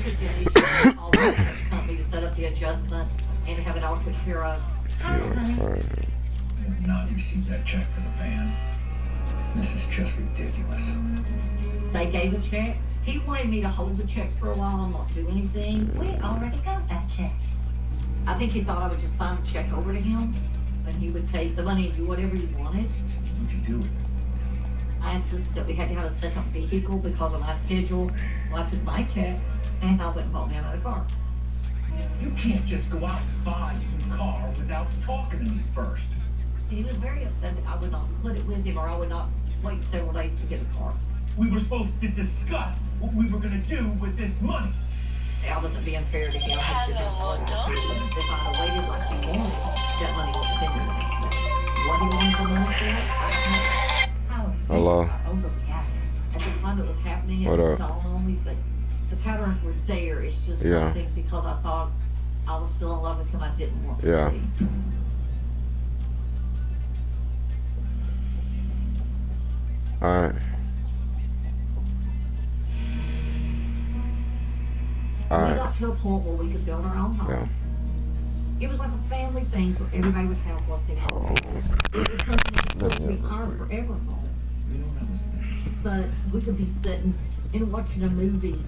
basically, you should call the insurance company to set up the adjustment and to have it all taken care of. I have not received that check for the van. This is just ridiculous. They gave a check. He wanted me to hold the check for a while and not do anything. We already got that check. I think he thought I would just sign the check over to him, and he would take the money and do whatever he wanted. What'd you do with it? I insisted that we had to have a second vehicle because of my schedule. Well, I took my check, and I went and bought me another car. You can't just go out and buy a new car without talking to me first. He was very upset that I would not split it with him, or I would not wait several days to get a car. We were supposed to discuss what we were going to do with this money. I wasn't being fair to him. If I had waited like he wanted, that money would have been the next day. What he wanted the money for, I don't know. Hello. At the time it was happening, it What was up? dawned on me, but the patterns were there. It's just Yeah. something because I thought I was still in love with him. I didn't want to Yeah. be. Alright. We Alright. got to a point where we could build our own home. Yeah. It was like a family thing where everybody would have what they wanted. It was something that was supposed to be our forever home. We don't understand. But we could be sitting and watching a movie.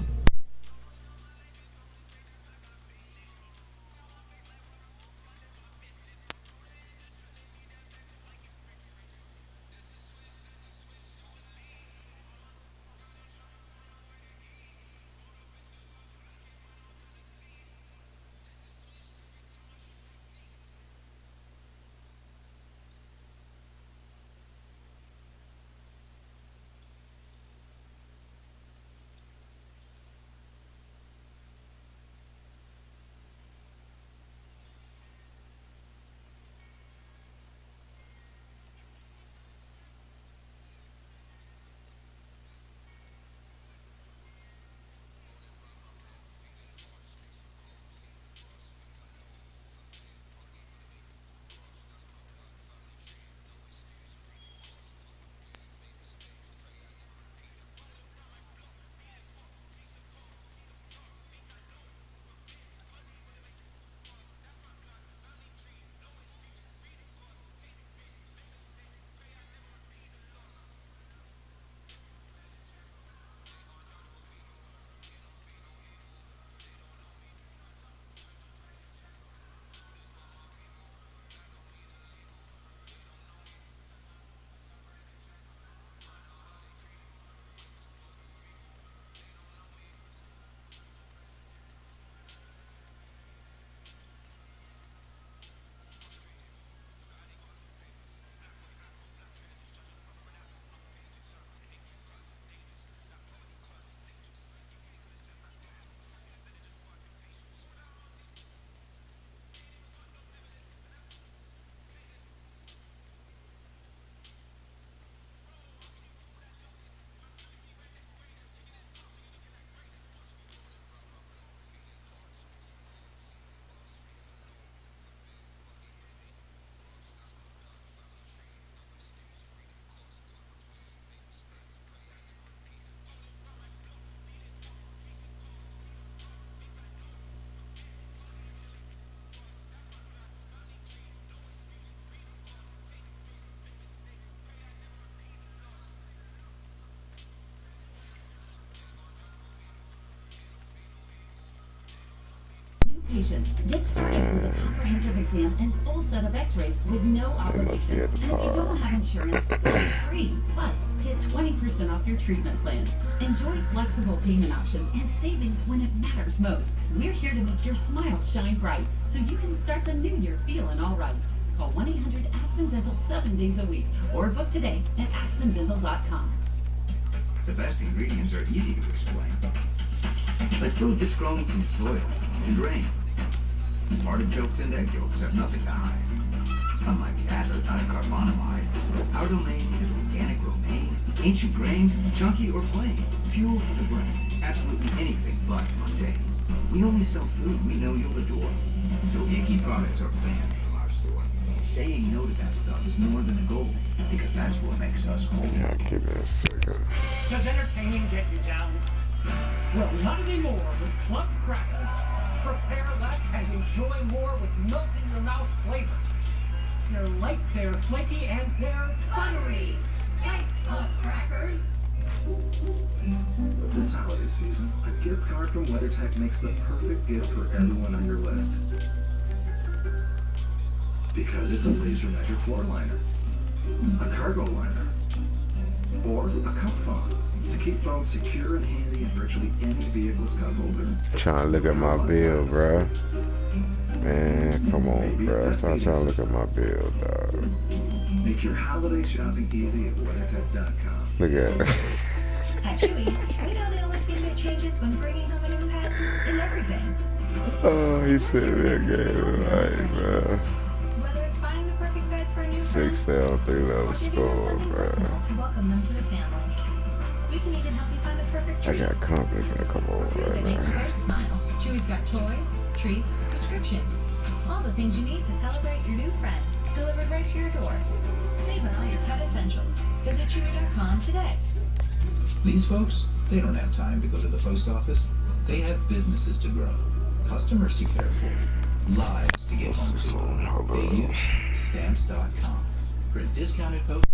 Patient, get started with a comprehensive exam and full set of x-rays with no obligation. And if you don't have insurance, it's free, but get 20% off your treatment plan. Enjoy flexible payment options and savings when it matters most. We're here to make your smile shine bright, so you can start the new year feeling all right. Call 1-800-ASPEN Dental 7 days a week, or book today at aspendental.com. The best ingredients are easy to explain. Like food that's grown from soil and rain. Artichokes and egg yolks have nothing to hide. Unlike acetone carbonamide, our domain is organic romaine, ancient grains, chunky or plain, fuel for the brain, absolutely anything but mundane. We only sell food we know you'll adore, so icky products are banned from our store. Saying no to that stuff is more than a goal, because that's what makes us whole. Yeah, give me a second. Does entertaining get you down? Well, not anymore with Club Crackers. Prepare that and enjoy more with melt-in-your-mouth flavor. They're light, they're flaky, and they're buttery. Like Club Crackers. This holiday season, a gift card from WeatherTech makes the perfect gift for everyone on your list. Because it's a laser measure floor liner, a cargo liner, or a cup phone to keep phones secure and handy in virtually any vehicle's cup holder. Trying to look at my bill, bruh. Man, come on, bruh. Stop trying to look at my bill, dog. Make your holiday shopping easy at WeatherTech.com. Look at it. At Chewy, we know they always give you changes when bringing home a new pet and everything. Oh, he sent me a game tonight, bruh. Whether it's finding the perfect bed for a new friend, 673 or level giving store, them something personal bruh. to welcome them to the family. We can even help you find the perfect I treat. got company gonna come over Food right that makes now. you smile. Chewy's got toys, treats, prescriptions. All the things you need to celebrate your new friend. Delivered right to your door. Save on all your pet essentials. Visit Chewy.com today. These folks, they don't have time to go to the post office. They have businesses to grow, customers to care for, lives to get home to. They use Stamps.com for a discounted post.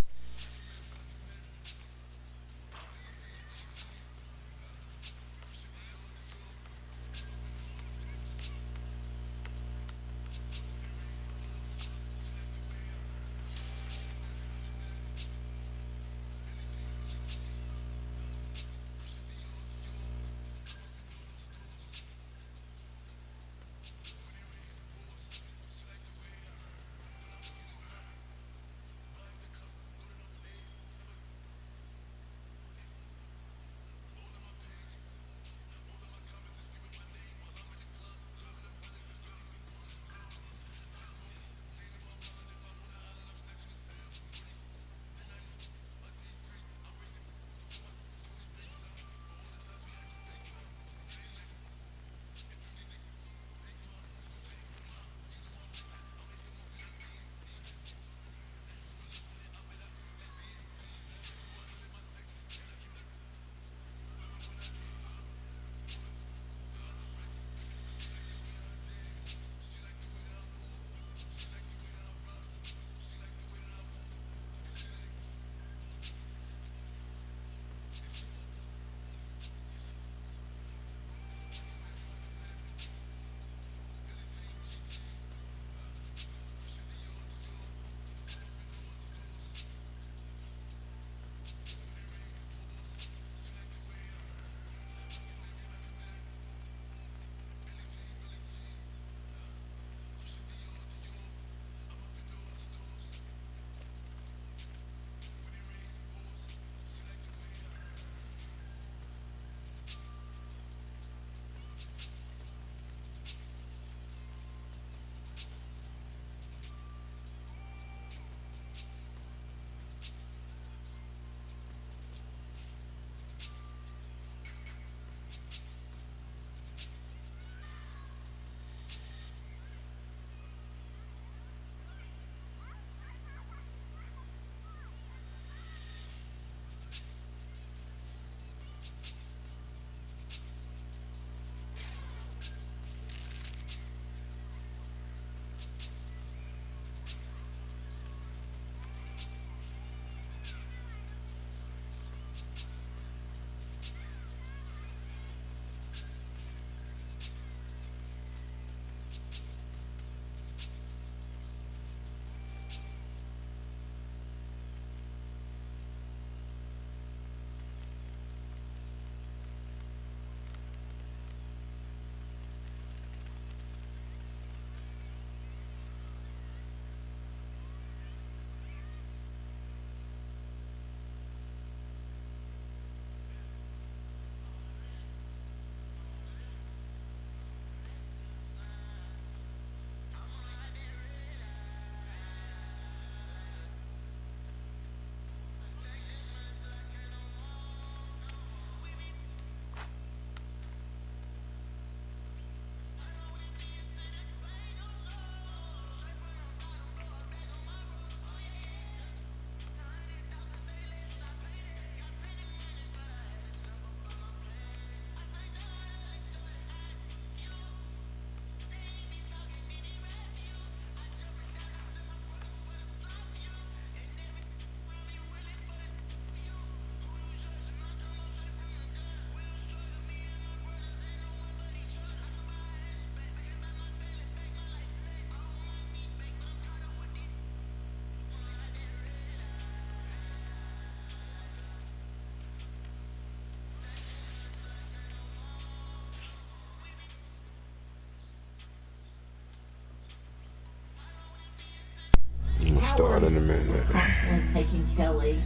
in a minute. constantly taking Kelly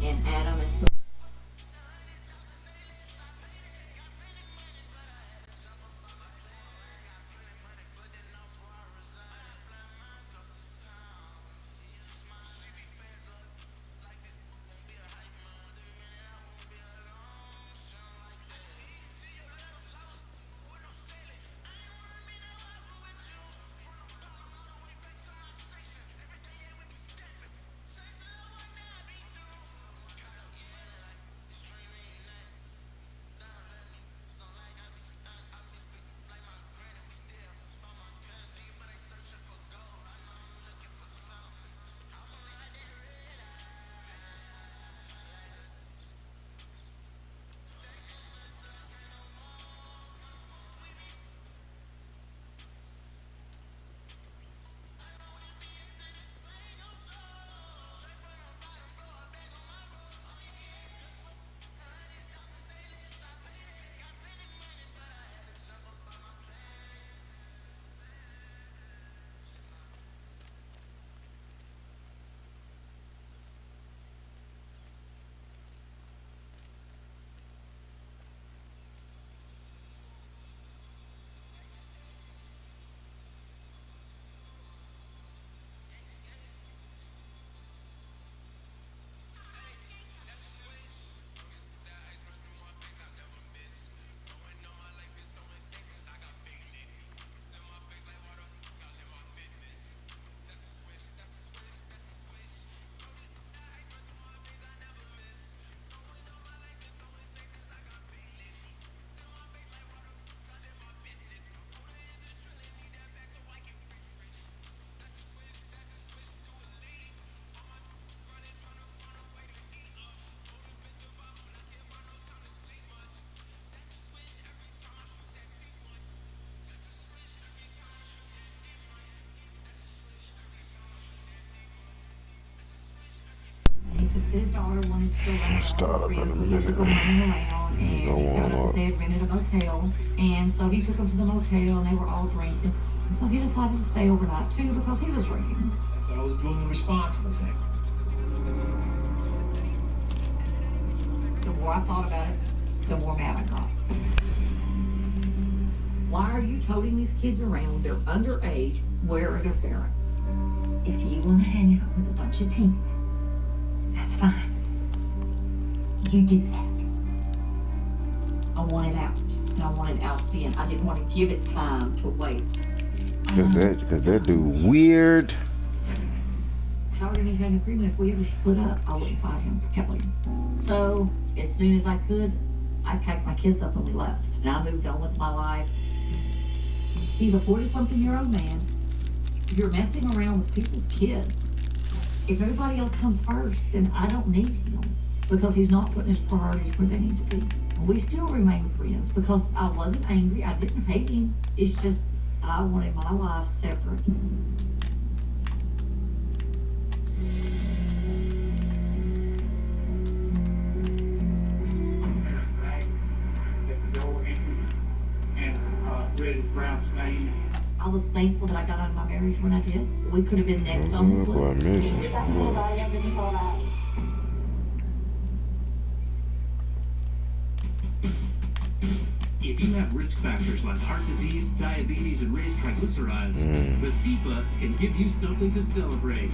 and Adam and his daughter wanted to go around. Start up in a minute. Took them running around, and Go they found on out up. that they had rented a motel, and so he took them to the motel, and they were all drinking. So he decided to stay overnight too because he was drinking. So I was doing the responsible thing. The more I thought about it, the more mad I got. Why are you toting these kids around? They're underage. Where are their parents? If you want to hang out with a bunch of teens, that's fine. You do that. I want it out. And I want it out then. I didn't want to give it time to wait. Cause that dude weird. How did he have an agreement if we ever split up? I wouldn't fight him for Kelly. So, as soon as I could, I packed my kids up and we left. And I moved on with my life. He's a 40-something-year-old man. You're messing around with people's kids. If everybody else comes first, then I don't need him. Because he's not putting his priorities where they need to be. We still remain friends because I wasn't angry. I didn't hate him. It's just I wanted my life separate. I was thankful that I got out of my marriage when I did. We could have been next on the Boy, I list. miss him. If you have risk factors like heart disease, diabetes, and raised triglycerides, Vasipa can give you something to celebrate.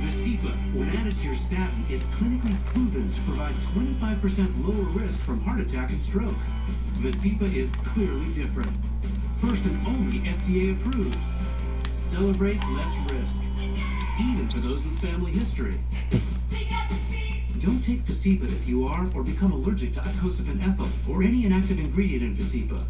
Vasipa, when added to your statin, is clinically proven to provide 25% lower risk from heart attack and stroke. Vasipa is clearly different. First and only FDA approved. Celebrate less risk, even for those with family history. Don't take Vasipa if you are or become allergic to icosapent ethyl or any inactive ingredient in Vasipa.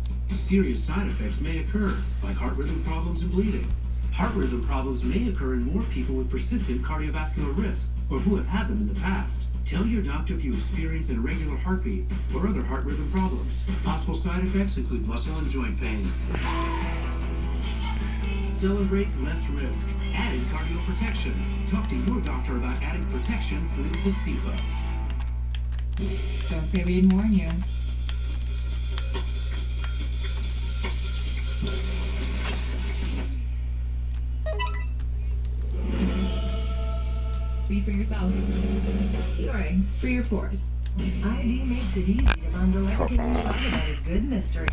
Serious side effects may occur, like heart rhythm problems and bleeding. Heart rhythm problems may occur in more people with persistent cardiovascular risk or who have had them in the past. Tell your doctor if you experience an irregular heartbeat or other heart rhythm problems. Possible side effects include muscle and joint pain. Celebrate less risk. Adding cardio protection. Talk to your doctor about adding protection with Vasipa. Don't say we didn't warn you. spouse. CRA for your fourth. ID makes it easy to bundle everything you love about a good mystery.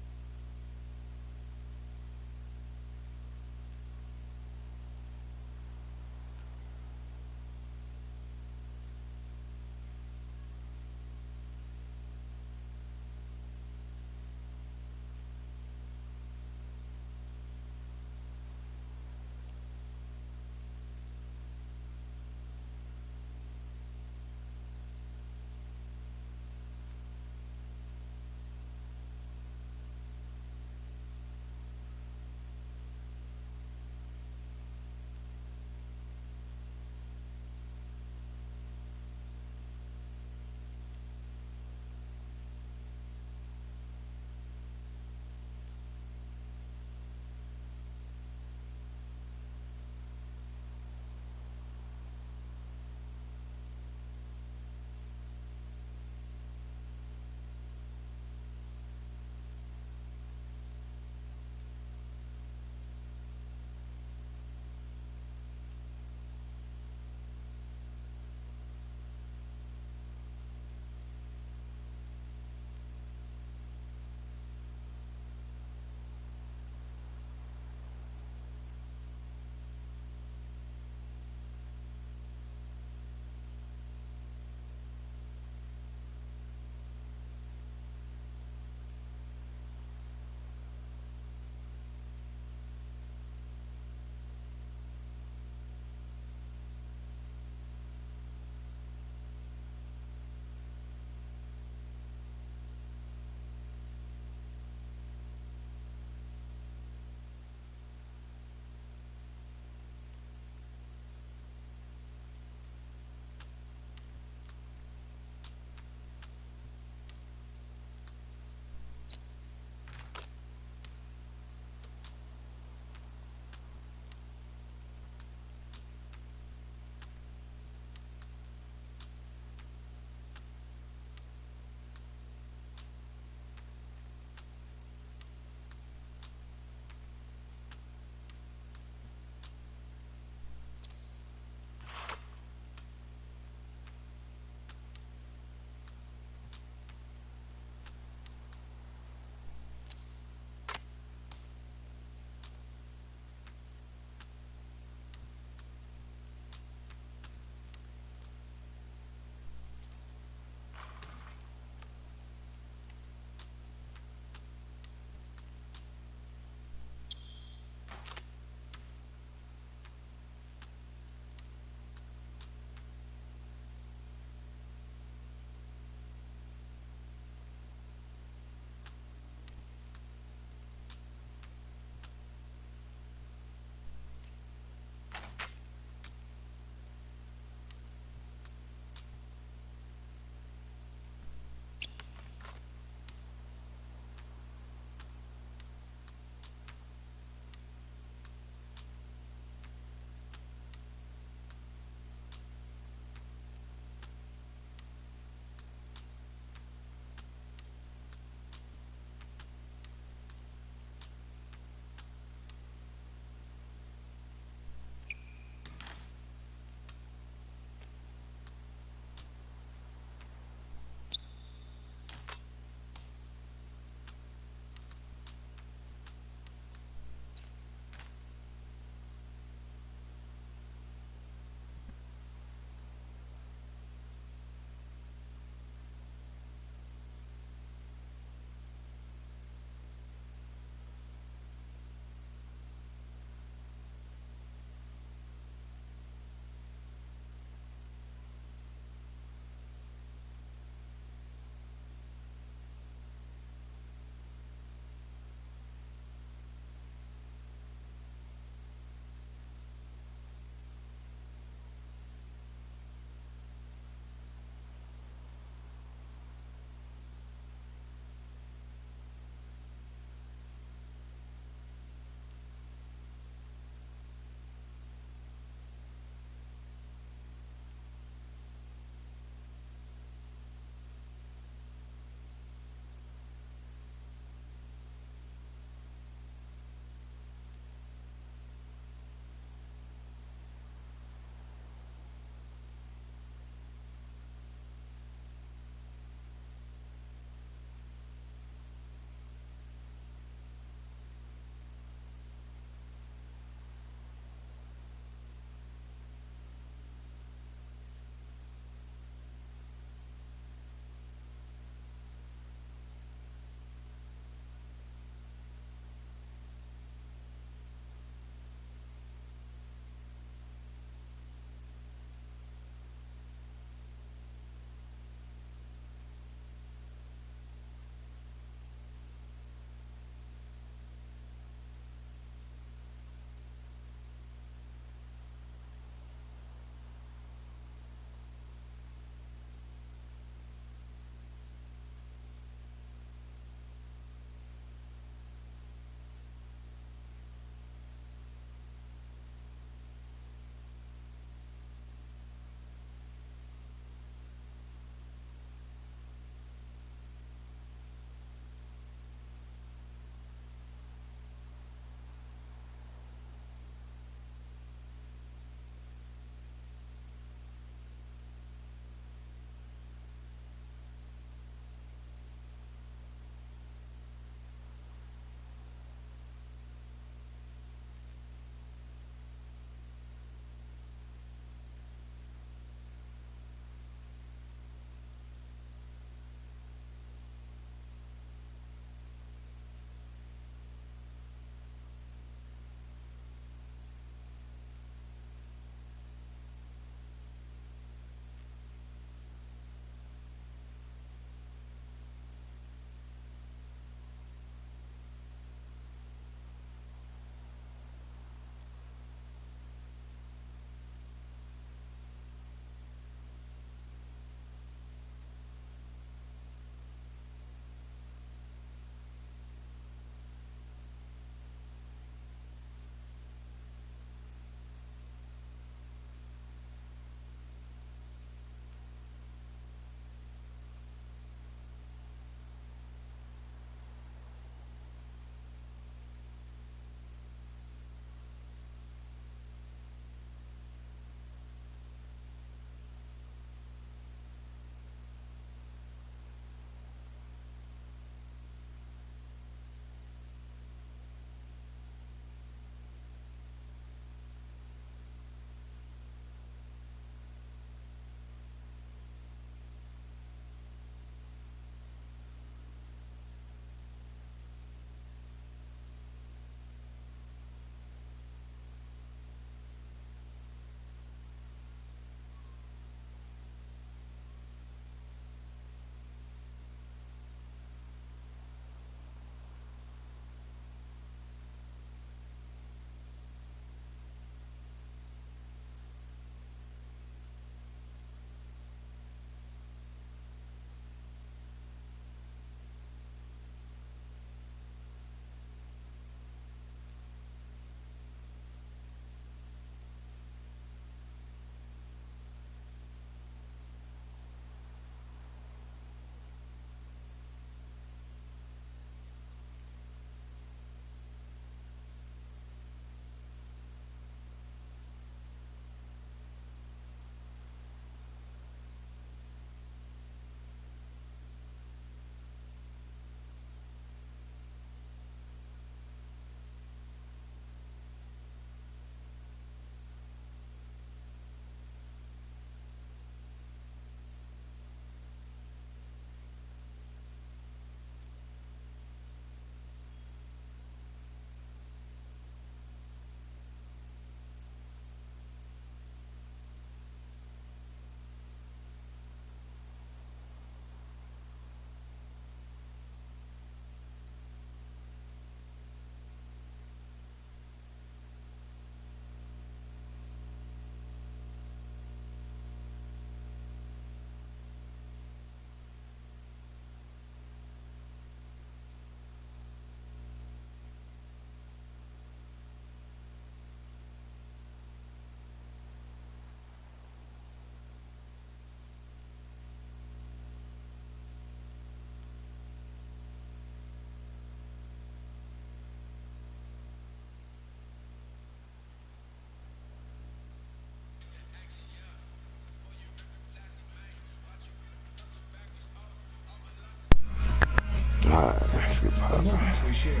moments we share.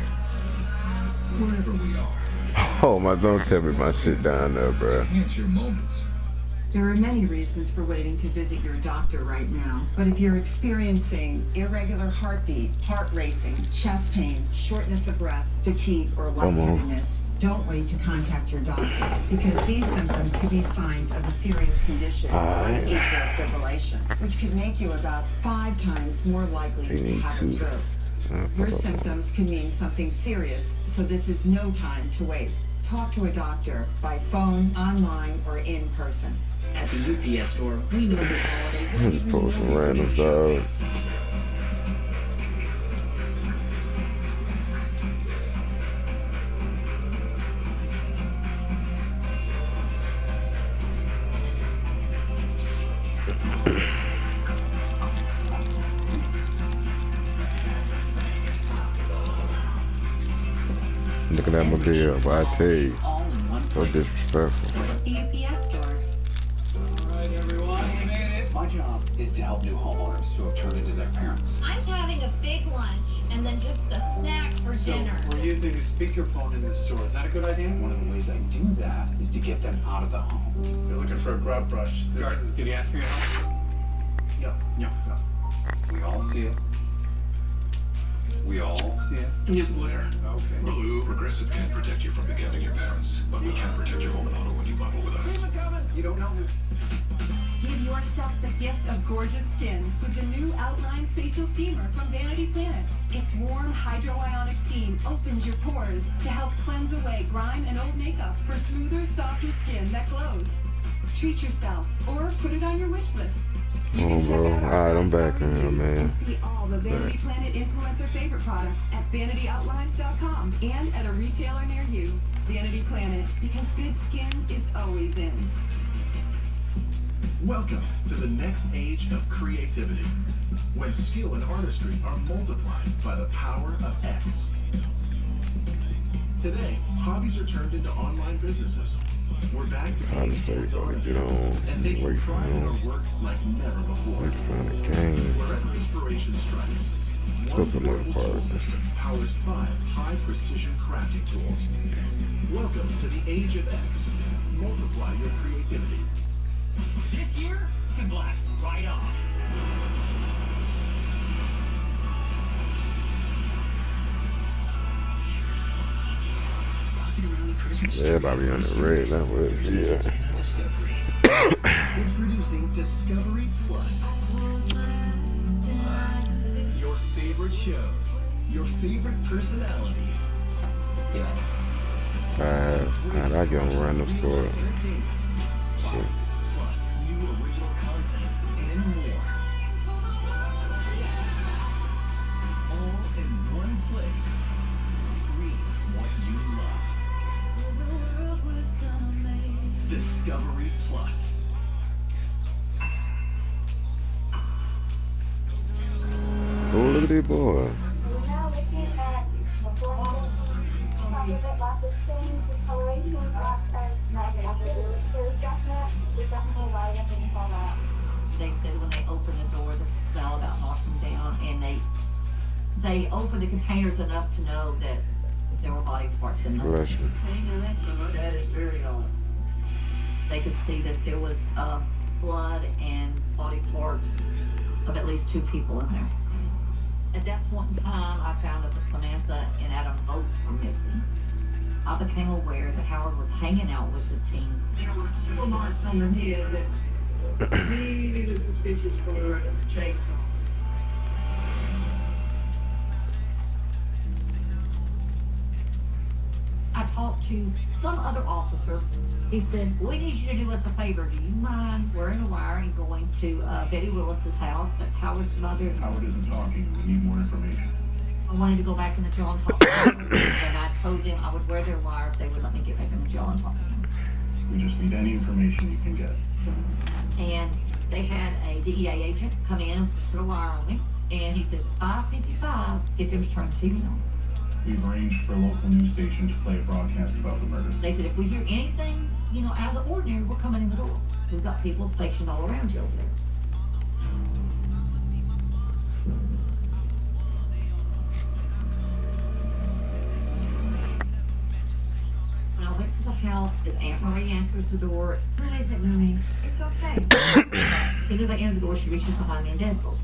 Wherever we are. Oh my, don't tell me my shit down there, bro. Enhance your moments. There are many reasons for waiting to visit your doctor right now, but if you're experiencing irregular heartbeat, heart racing, chest pain, shortness of breath, fatigue, or lightheadedness, don't wait to contact your doctor, because these symptoms could be signs of a serious condition, atrial fibrillation, which could make you about 5 times more likely to have a stroke. Your symptoms could mean something serious, so this is no time to wait. Talk to a doctor by phone, online, or in person. At the UPS store, we know this holiday. Just pull some random stuff. Looking at my bill, but I tell you, so disrespectful. UPS store. Alright, everyone, you made it. My job is to help new homeowners who have turned into their parents. I'm having a big lunch and then just a snack for dinner. So, we're using a speakerphone in this store. Is that a good idea? One of the ways I do that is to get them out of the home. You're looking for a grub brush. Did he ask for your help? Yeah. We all see it. We all see it. Yes, Blair. Okay. Blue, Progressive can protect you from becoming your parents, but we can't protect your home and auto when you bundle with us. You don't know him. Give yourself the gift of gorgeous skin with the new Outline Facial Steamer from Vanity Planet. Its warm hydroionic steam opens your pores to help cleanse away grime and old makeup for smoother, softer skin that glows. Treat yourself or put it on your wish list. Oh, bro. Alright, I'm back in here, man. See all the Vanity Planet influencer favorite products at vanityoutline.com and at a retailer near you. Vanity Planet, because good skin is always in. Welcome to the next age of creativity, when skill and artistry are multiplied by the power of X. Today, hobbies are turned into online businesses. We're back to I just say you gotta get on, and they wait can for try him, their work like never before. wait for the game. Wherever inspiration strikes, Go to another part. powers 5 high-precision crafting tools. Welcome to the age of X. Multiply your creativity. This year, you can blast right off. Everybody on the red, that was, yeah. Introducing Discovery Plus. Your favorite shows, your favorite personalities. Alright, I get on random store. Shit. Plus new original content and more. All in one place. Screen what you love. Discovery Plus. Oh, look at these boys. We're now looking at the floor. Some of it lots of stains, discoloration, black as magnet. There's definitely light up and fall out. They said when they opened the door, the smell about knocked them down, and they opened the containers enough to know that there were body parts in them. Bless you. That is very odd. They could see that there was blood and body parts of at least 2 people in there. At that point in time, I found that Samantha and Adam both were missing. I became aware that Howard was hanging out with the team. There were 2 marks on the head that really suspicious for a chainsaw. I talked to some other officer. He said, we need you to do us a favor. Do you mind wearing a wire and going to Betty Willis's house? That's Howard's mother. Howard isn't talking. We need more information. I wanted to go back in the jail and talk to him. And I told them I would wear their wire if they would let me get back in the jail and talk to him. We just need any information you can get. And they had a DEA agent come in and put a wire on me. And he said, 5:55, get them to turn the TV on. We've arranged for a local news station to play a broadcast about the murder. They said, if we hear anything, out of the ordinary, we're coming in the door. We've got people stationed all around you over there. answers the door. Hi, I said, no, it's okay. As soon as I enter the door, she reaches behind me and deadbolts.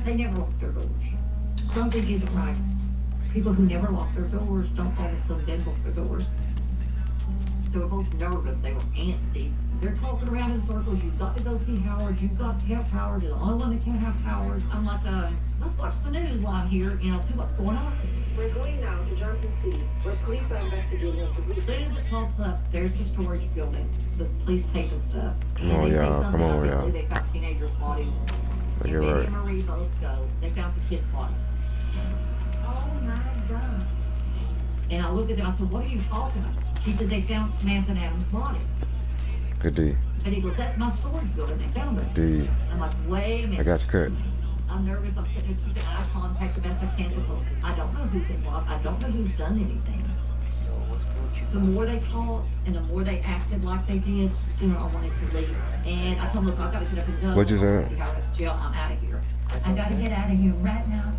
They never lock their doors. Something isn't right. People who never lock their doors don't all of a sudden deadbolt their doors. They were both nervous. They were antsy. They're talking around in circles. You've got to go see Howard. You've got to have Howard. You're the only one that can't have Howard. I'm like, let's watch the news while I'm here, you know, see what's going on. We're going now to Johnson City, where police are investigating the As soon as it pops up, there's the storage building. The police taping stuff. Come on, y'all. Come on, y'all. They found teenagers' bodies. And You're Betty right. and Marie both go. They found the kid's body. Oh my God. And I look at them, I said, what are you talking about? She said, they found Samantha and Adam's body. Good D. And he goes, that's my storage building, they found it. D. I'm like, wait a minute. I got you cut. I'm nervous, I'm sitting there keeping eye contact the best I can because I don't know who's involved, I don't know who's done anything. The more they talked and the more they acted like they did, the sooner I wanted to leave. And I told them, look, I gotta get up and go. What'd you say? Jail, I'm out of here. I gotta get out of here right now.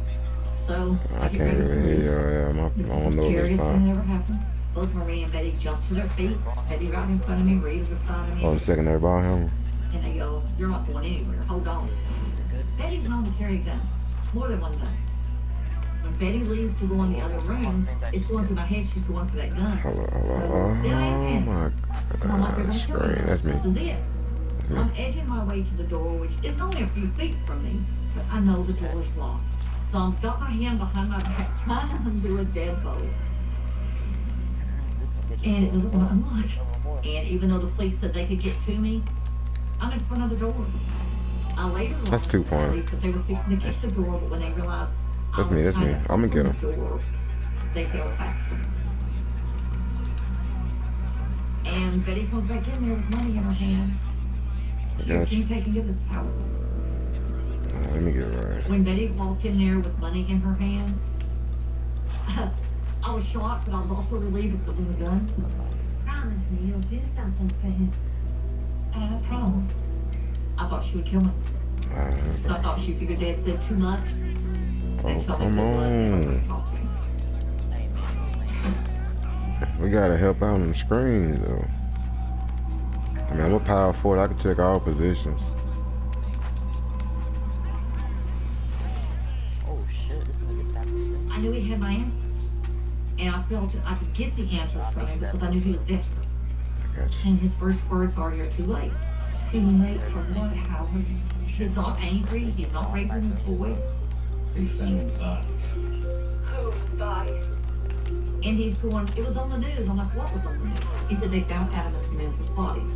So, I can't really hear you. I don't know if Scariest it's thing fine. that ever happened. Both Marie and Betty jumped to their feet. Betty right in front of me, Marie was beside of me. Oh, the secondary ball hammer? And they go, you're not going anywhere, hold on. Betty's known to carry a gun, more than one gun. When Betty leaves to go in the other room, it's going through my head, she's going for that gun. Hello. So, then I Oh am my and I'm like, they're God. gonna kill me. Screen. That's me. This is it. So I'm edging my way to the door, which is only a few feet from me, but I know the door is locked. So I've got my hand behind my back, trying to undo a deadbolt. And it doesn't want to unlock. And even though the police said they could get to me, I'm in front of the door. I later learned That's too funny. that they were fixing to kick the door, but when they realized That's me. I'm gonna get him. They held faster. And Betty comes back in there with money in her hand. I got Can you. you take and give this power? Let me get it right. When Betty walked in there with money in her hand, I was shocked, but I was also relieved it was a gun. Promise me you'll do something for him. I promise. I thought she would kill me. So I thought she figured Dad said too much. Oh, come on. We gotta help out on the screens, though. I mean, I'm a power forward. I can check all positions. I knew he had my answer. And I felt I could get the answers from him because I knew he was desperate. I got you. And his first words are, you're too late. Too late for what, Howard? He's not angry. He's not raping his boy. They found bodies. Whose bodies? And he's going, it was on the news. I'm like, what was on the news? He said they found Adam and Samantha's bodies.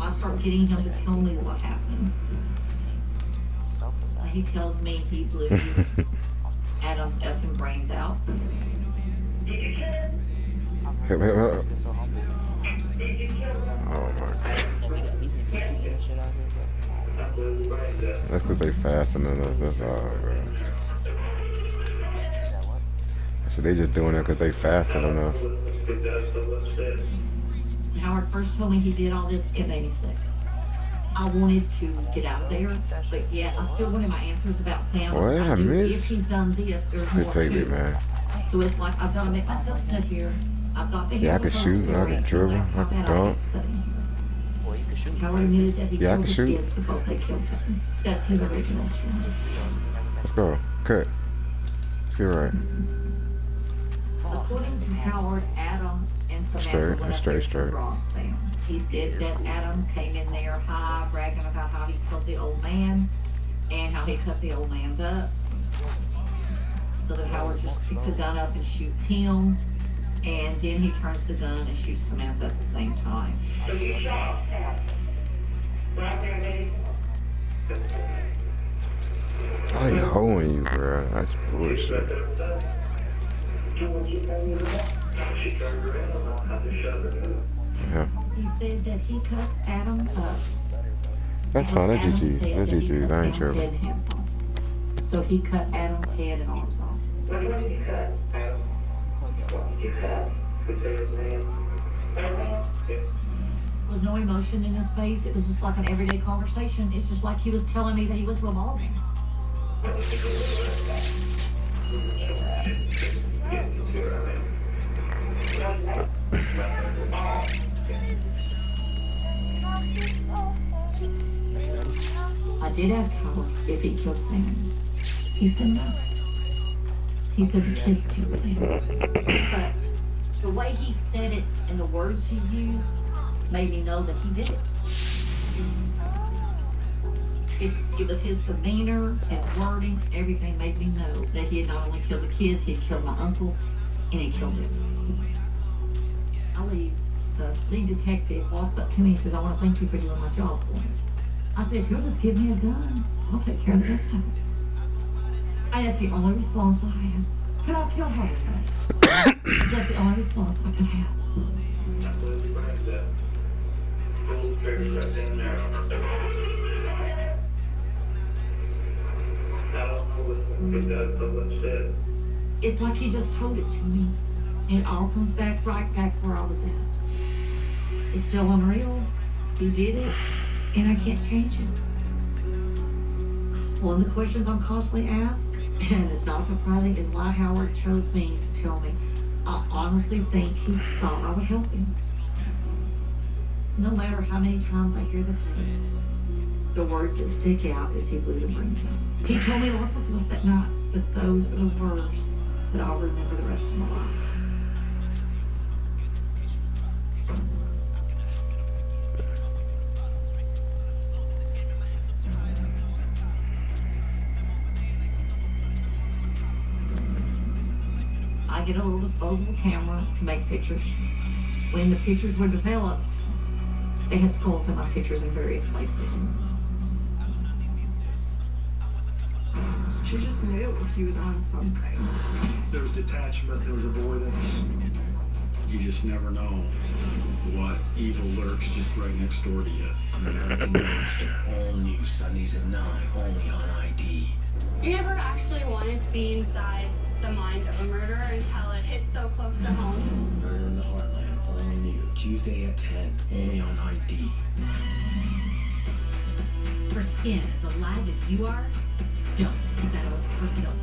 I start getting him to tell me what happened. He tells me he blew Adam's effing brains out. Help. Oh my God. That's because they faster than us. That's all, bro. So they just doing it because they faster than us. Howard first told me he did all this, it made me sick. I wanted to get out of there, but yet I still wanted my answers about Sam. Boy, I knew missed. if he's done this, there's They more take to it, man. So it's like, I've got to make myself sit here. I've got to Yeah, I hear can the shoot, whole I can story. dribble, I can How bad dunk. am sitting here. Howard admitted that he Yeah, I killed can his shoot. kids because they killed him. That's his original story. Let's go. Cut. Let's get right. According to Howard, Adam and Samantha Straight, went up straight, there to straight. Ross Family. He said that Adam came in there high, bragging about how he killed the old man and how he cut the old man's up. So that Howard just picks the gun up and shoots him, and then he turns the gun and shoots Samantha at the same time. So you shot Adam. Right there, Betty. I ain't holding you, bro. That's bullshit. Yeah. He said that he cut Adam up. That's fine. That's Adam GG. said That's that he GG. cut I ain't Adam's head tripping. and hands off. So he cut Adam's head and arms off. What did you cut, Adam? What did you cut? Could say his name. There was no emotion in his face. It was just like an everyday conversation. It's just like he was telling me that he went to a ball game. I did ask Howard if he killed Sam. He said no. He said the kids killed Sam. But the way he said it and the words he used made me know that he did it. It was his demeanor, his wording, everything made me know that he had not only killed the kids, he had killed my uncle, and he killed him. I leave. The lead detective walked up to me and said, I want to thank you for doing my job for me. I said, if you'll just give me a gun, I'll take care of the rest of it. And that's the only response I had. Could I kill her? That's the only response I could have. It's like he just told it to me. And it all comes back right back where I was at. It's still unreal. He did it, and I can't change it. One of the questions I'm constantly asked, and it's not surprising, is why Howard chose me to tell me. I honestly think he thought I would help him. No matter how many times I hear the tape, the words that stick out is he blew the brains out. He told me lots of stuff that night, but those are the words that I'll remember the rest of my life. I get a little disposable camera to make pictures. When the pictures were developed, they had skulls in my pictures in various places. She just knew he was on something. There was detachment, there was avoidance. You just never know what evil lurks just right next door to you. American Monster, all new Sundays at 9, only on ID. You never actually wanted to be inside the mind of a murderer until it hits so close to home. Murder in the Heartland, all new, Tuesday at 10, only on ID. For skin as alive as you are, don't settle for silk.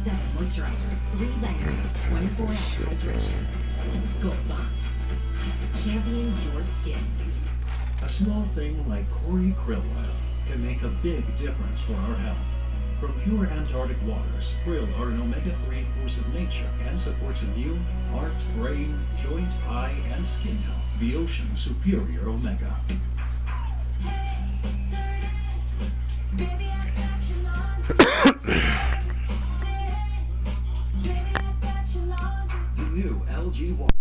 7 moisturizers, 3 layers, 24-hour hydration. Gold Bond. Champion your skin. A small thing like Cory krill oil can make a big difference for our health. From pure Antarctic waters, krill are an omega-3 force of nature and supports immune, heart, brain, joint, eye, and skin health. The ocean's superior omega. The new LG water.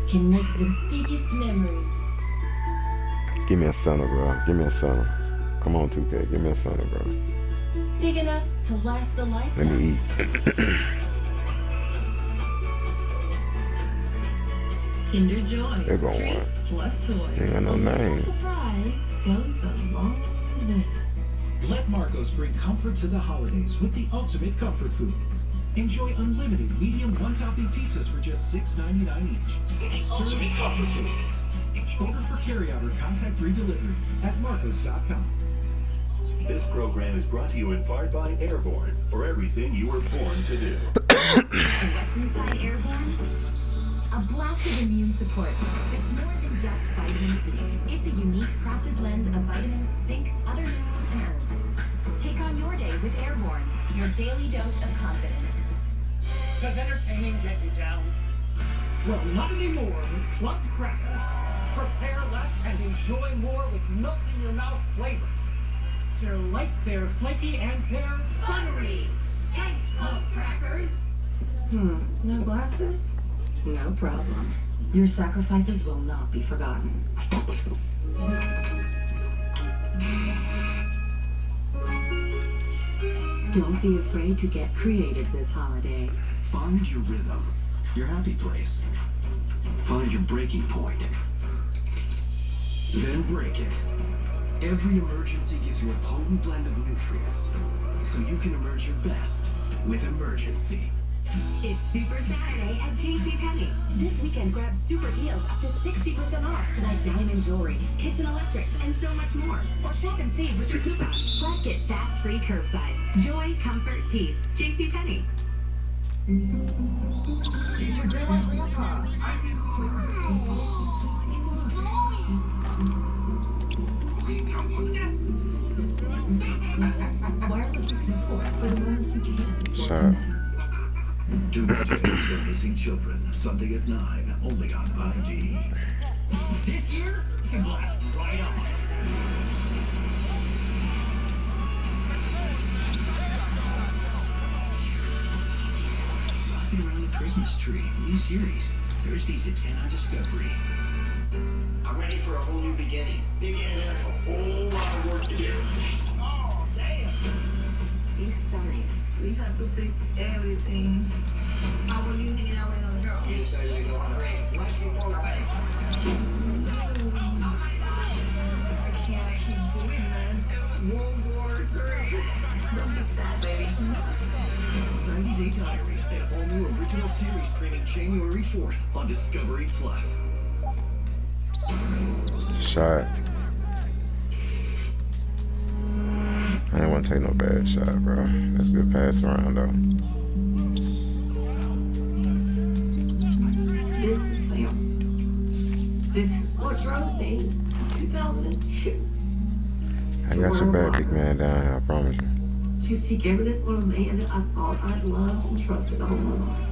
Can make the biggest memories. Give me a center, bro. Give me a center. Come on, 2K. Give me a center, bro. Big enough to last a lifetime. Let me eat. Kinder Joy. They're going Treats what? plus toys. Ain't got no name. Surprise goes a long way. Let Marcos bring comfort to the holidays with the ultimate comfort food. Enjoy unlimited medium one-topping pizzas for just $6.99 each. Ultimate comfort food. Order for carryout or contact-free delivery at marcos.com. This program is brought to you in part by Airborne, for everything you were born to do. And what's inside Airborne? A blast of immune support. It's more than just vitamin C. It's a unique crafted blend of vitamins, zinc, other minerals, and herbs. Take on your day with Airborne, your daily dose of confidence. Does entertaining get you down? Well, not anymore with club crackers. Prepare less and enjoy more with melt-in-your-mouth flavor. They're light, they're flaky, and they're Buttery. Thanks, club crackers. No glasses? No problem. Your sacrifices will not be forgotten. Don't be afraid to get creative this holiday. Find your rhythm, your happy place. Find your breaking point. Then break it. Every emergency gives you a potent blend of nutrients, so you can emerge your best with Emergency. It's Super Saturday at JCPenney. This weekend, grab super deals up to 60% off, like diamond jewelry, kitchen electrics, and so much more. Or shop and save with your coupon. Plus, get fast free curbside. Joy, comfort, peace. JCPenney. Shot. Do not change for missing children. Sunday at 9, only on ID. This year, you can blast right on. Rocking around the Christmas tree. New series. Thursdays at 10 on Discovery. I'm ready for a whole new beginning. Beginning a whole lot of work to do. Oh, damn. He's stunning. We have to fix everything. How are you hanging out with other girls? You say they go on a break. Let's get more back. I can't keep doing this. World War III. Don't be sad, baby. 90 Day Diary, a all new original series streaming January 4th on Discovery Plus. Shot. I didn't want to take no bad shot, bro. That's a good pass around, though. This is Sam. This is what drove me in 2002. I got your back, big man, down here, I promise you. To seek evidence on a man that I thought I'd loved and trusted all my life.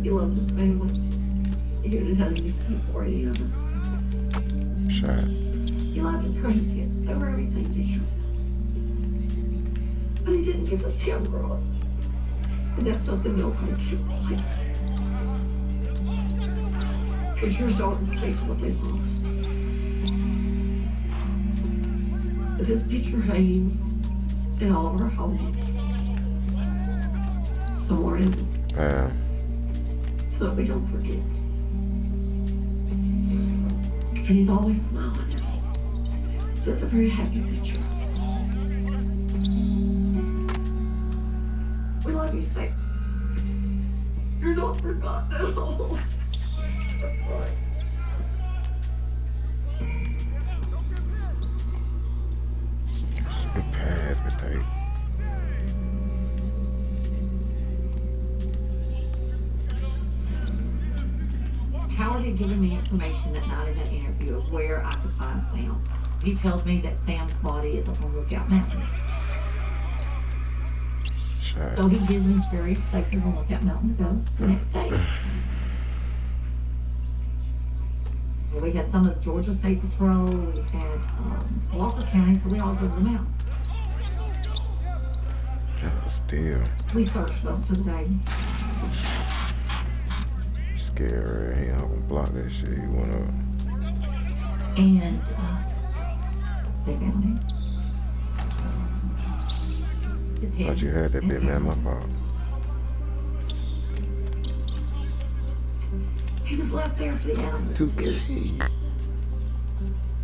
He loved his family. He didn't have anything for any of us. Shot. He loved his grandkids. They were everything to him. But he didn't give us young girls. And that's something no country like. Pictures aren't replace what they lost. But his picture hangs in all of our homes. Somewhere in them. Yeah. So that we don't forget. And he's always smiling. So it's a very happy picture. We love you, Sam. You're not forgotten at all. That's right. Good pass, good take. Howard had given me information that night in that interview of where I could find Sam. He tells me that Sam's body is up on Lookout Mountain. Shot. So he gives me various places on Lookout Mountain to go the next day. And we had some of the Georgia State Patrol, we had Walker County, so we all go to the mountain. Still. We searched most of the day. Scary. He ain't gonna block that shit. He went up. And they found him. Thought you had that bit, man. My fault. He was left there for the animals. 2K.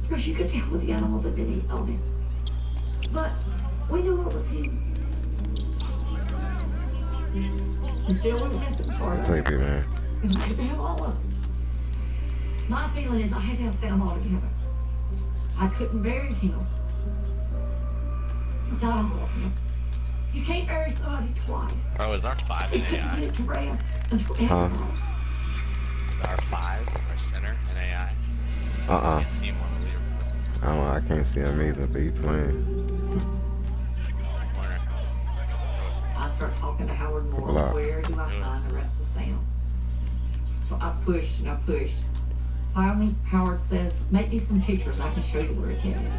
Because you could tell with the animals that didn't eat on him. But we knew it was him. And still we went to the part of Take it, man. and I had to have all of them. My feeling is I had to have them all together. I couldn't bury him without all of them. You can't bury somebody twice. Oh, is R5 in AI? Get to rest until Huh? Is R5 our center in AI? I can't see him on the leaderboard. I can't see him either, but he's playing. I start talking to Howard more. Where do I find the rest of Sam? So I pushed and I pushed. Finally, Howard says, make me some pictures. I can show you where it's headed.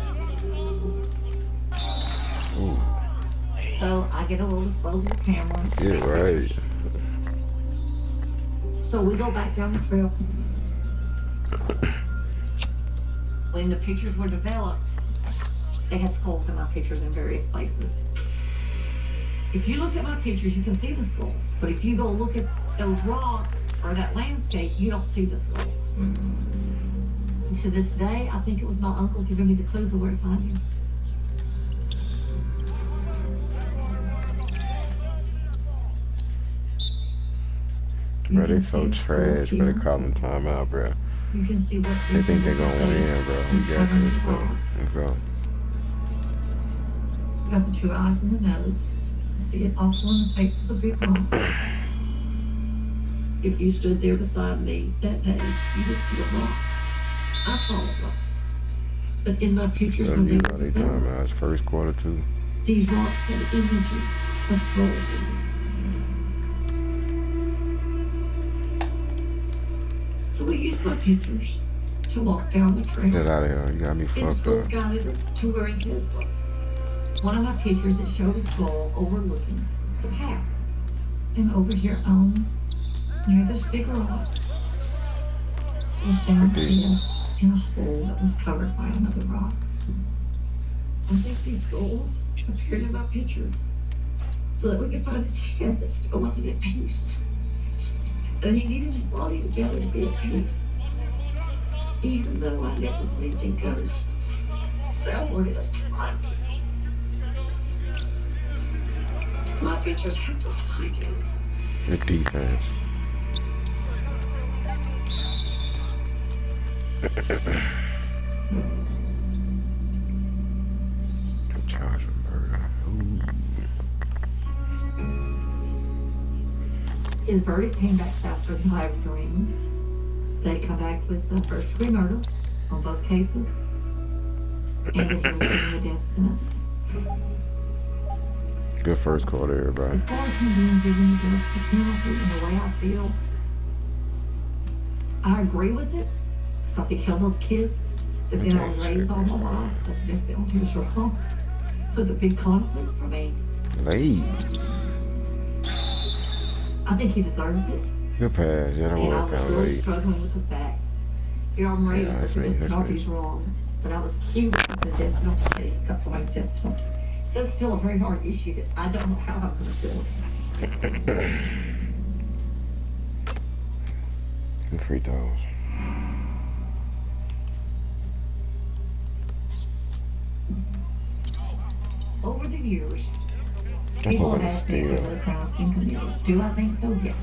Ooh. So I get a little disposable camera. Yeah, right. So we go back down the trail. When the pictures were developed, they had skulls in my pictures in various places. If you look at my pictures, you can see the skulls. But if you go look at those rocks or that landscape, you don't see the skulls. And to this day, I think it was my uncle giving me the clues of where to find him. Bro, they so trash, bro. They call them timeout, bro. You can see what They think they're gonna win, bro. We got this, bro. Let's go. You got the 2 eyes and the nose. See it also in the face of the big rock. If you stood there beside me that day, you would see a rock. I saw a rock. But in my pictures when they were developed, first quarter too. These rocks had images of gold. So we used my pictures to walk down the trail. Get out of here, you got me fucked up. Guided to where his head was. One of my pictures, it showed a skull overlooking the path. And over here near this big rock was down here in a hole that was covered by another rock. I think these skulls appeared in my picture so that we could find his head that still wasn't at peace. And he needed his body together to be at peace. Even though I never believed in ghosts, that word is smart. My pictures have to find him. Good defense. I'm charging burger. His verdict came back faster than I ever dreamed. They come back with the first-degree murder on both cases, and that he was given the death sentence. Good first quarter, everybody. As far as him being given the death penalty and the way I feel, I agree with it. Because he killed those kids that then I was raised all my life. That's the death penalty was wrong. So it's a big conflict for me. Late. I think he deserves it. Good pass. Yeah, that was kind of late. Struggling with the fact. Yeah, I'm raised that the death penalty's wrong. But I was keen with the death penalty. That's why I said so. It's still a very hard issue that I don't know how I'm going to deal with. And free throws. Over the years, people have asked me whether the crime's been committed. Do I think so? Yes.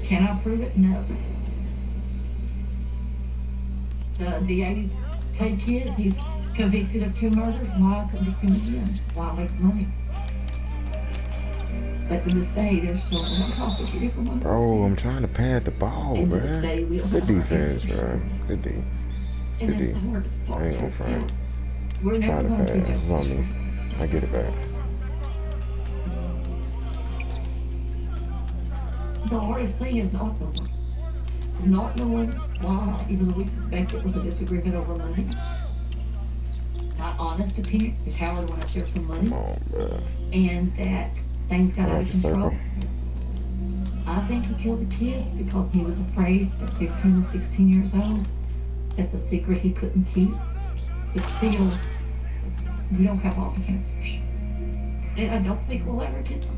Can I prove it? No. The DA take kids, he's convicted of 2 murders. Why convict him again? Why waste money? But to this day, they're still not prosecuted for murder. Bro, I'm trying to pad the ball, man. Good defense, bro. Good D. Good D. I ain't gonna front. We're never trying to going pass. It's on me. I get it back. The hardest thing is not knowing why, even though we suspect it was a disagreement over money. My honest opinion is Howard went up there for money. Come on, bro. And that things got out of control. I think he killed the kids because he was afraid at 15 and 16 years old that the secret he couldn't keep. But still, we don't have all the answers. And I don't think we'll ever get them.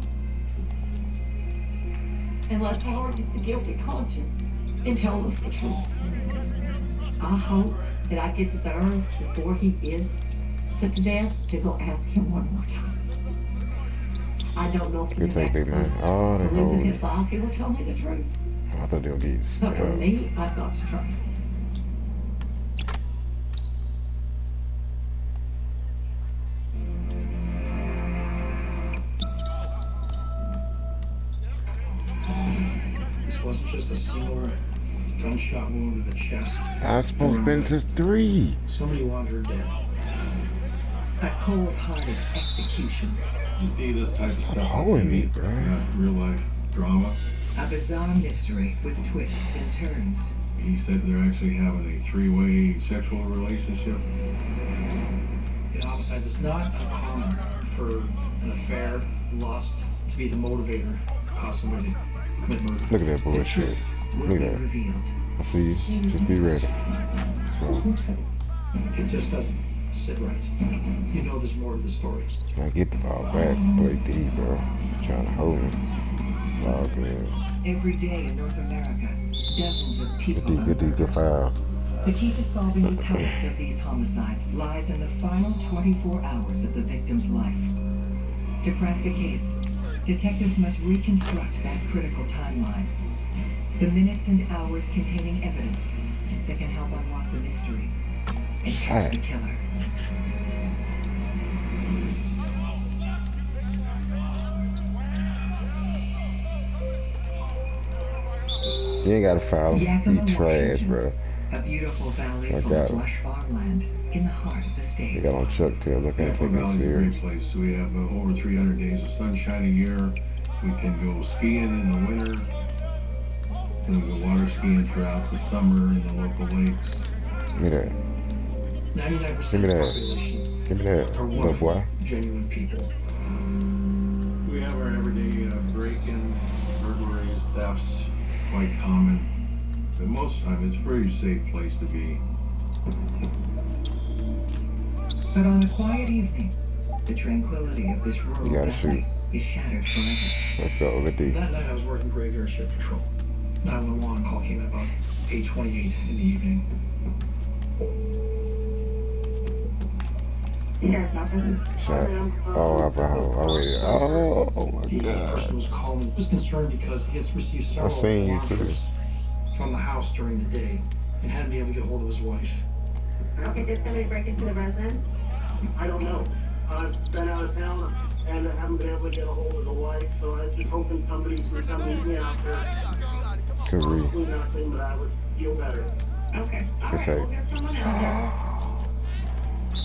Unless Howard gets a guilty conscience and tells us the truth. I hope that I get to the earth before he is put to death to go ask him one more time. I don't know if he's big man. Oh, they hold his life, he will tell me the truth. I thought they would get But for me, I've got to trust him. This wasn't just a single gunshot wound to the chest. I was supposed to been to 3. Somebody wanted her dead. A cold-hearted execution. You see this type of stuff holding me, bro. Real life drama. A bizarre mystery with twists and turns. He said they're actually having a 3-way sexual relationship. The homicide is not uncommon for an affair, lust, to be the motivator to cause somebody to commit murder. Look at that bullshit. Look at that. I see you. Just be ready. So. It just doesn't sit right. You know there's more to the story. I get the ball back. Play D, bro. Trying to hold him. Ball good. Every day in North America, dozens of people. Good foul. The key to solving the toughest of these homicides lies in the final 24 hours of the victim's life. To crack the case, Detectives must reconstruct that critical timeline. The minutes and hours containing evidence that can help unlock the mystery and catch the killer. You ain't gotta follow. You trash, bro. A beautiful valley Like full of lush farmland in the heart of the state. You got on Chuck Taylor. I can't take it serious. Place. We have over 300 days of sunshine a year. We can go skiing in the winter. We can go water skiing throughout the summer in the local lakes. Give me that. 99% Give me of the that. population Give me that, are little boy. genuine people. We have our everyday break-ins, burglaries, thefts, quite common. But most of the time, it's a pretty safe place to be. But on a quiet evening, the tranquility of this rural shoot. is shattered forever. Let's go over D. That night I was working graveyard shift patrol. 911 call came at about 8:28 in the evening. Shot. Oh, Abraham. I waited. Oh my The God. person was calling, was concerned because he had received several I seen you alarm too. calls from the house during the day and hadn't been able to get hold of his wife. Okay, did somebody break into the residence? I don't know. I've been out of town and I haven't been able to get a hold of the wife, so I was just hoping somebody would come meet me out there. Probably nothing, but I would feel better. Okay. All right, Okay. we'll get someone out there.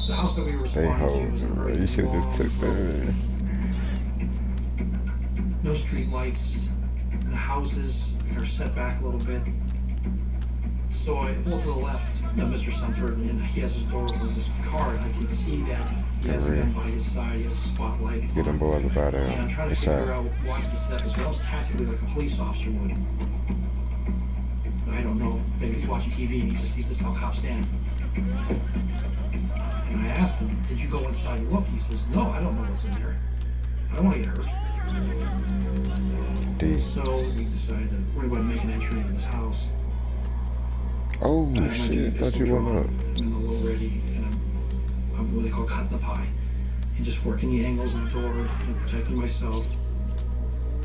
The house that we were They responding to was hold, a bro. very You should long just took that. no street lights. The houses are set back a little bit. So I pull to the left of Mr. Sumford, and he has his door over his car, and I can see that he has a gun by his side, he has a spotlight. Get them boys about And I'm trying to it. figure out what to step as well as tactically like a police officer would. I don't know, maybe he's watching TV and he just sees this how cops stand. And I asked him, did you go inside and look? He says, no, I don't know what's in there. I don't want to get hurt. So we decided that we're going to make an entry into this house. Oh shit, I thought you went up. I'm in the low ready, and I'm what they call cutting the pie. And just working the angles on the door and protecting myself.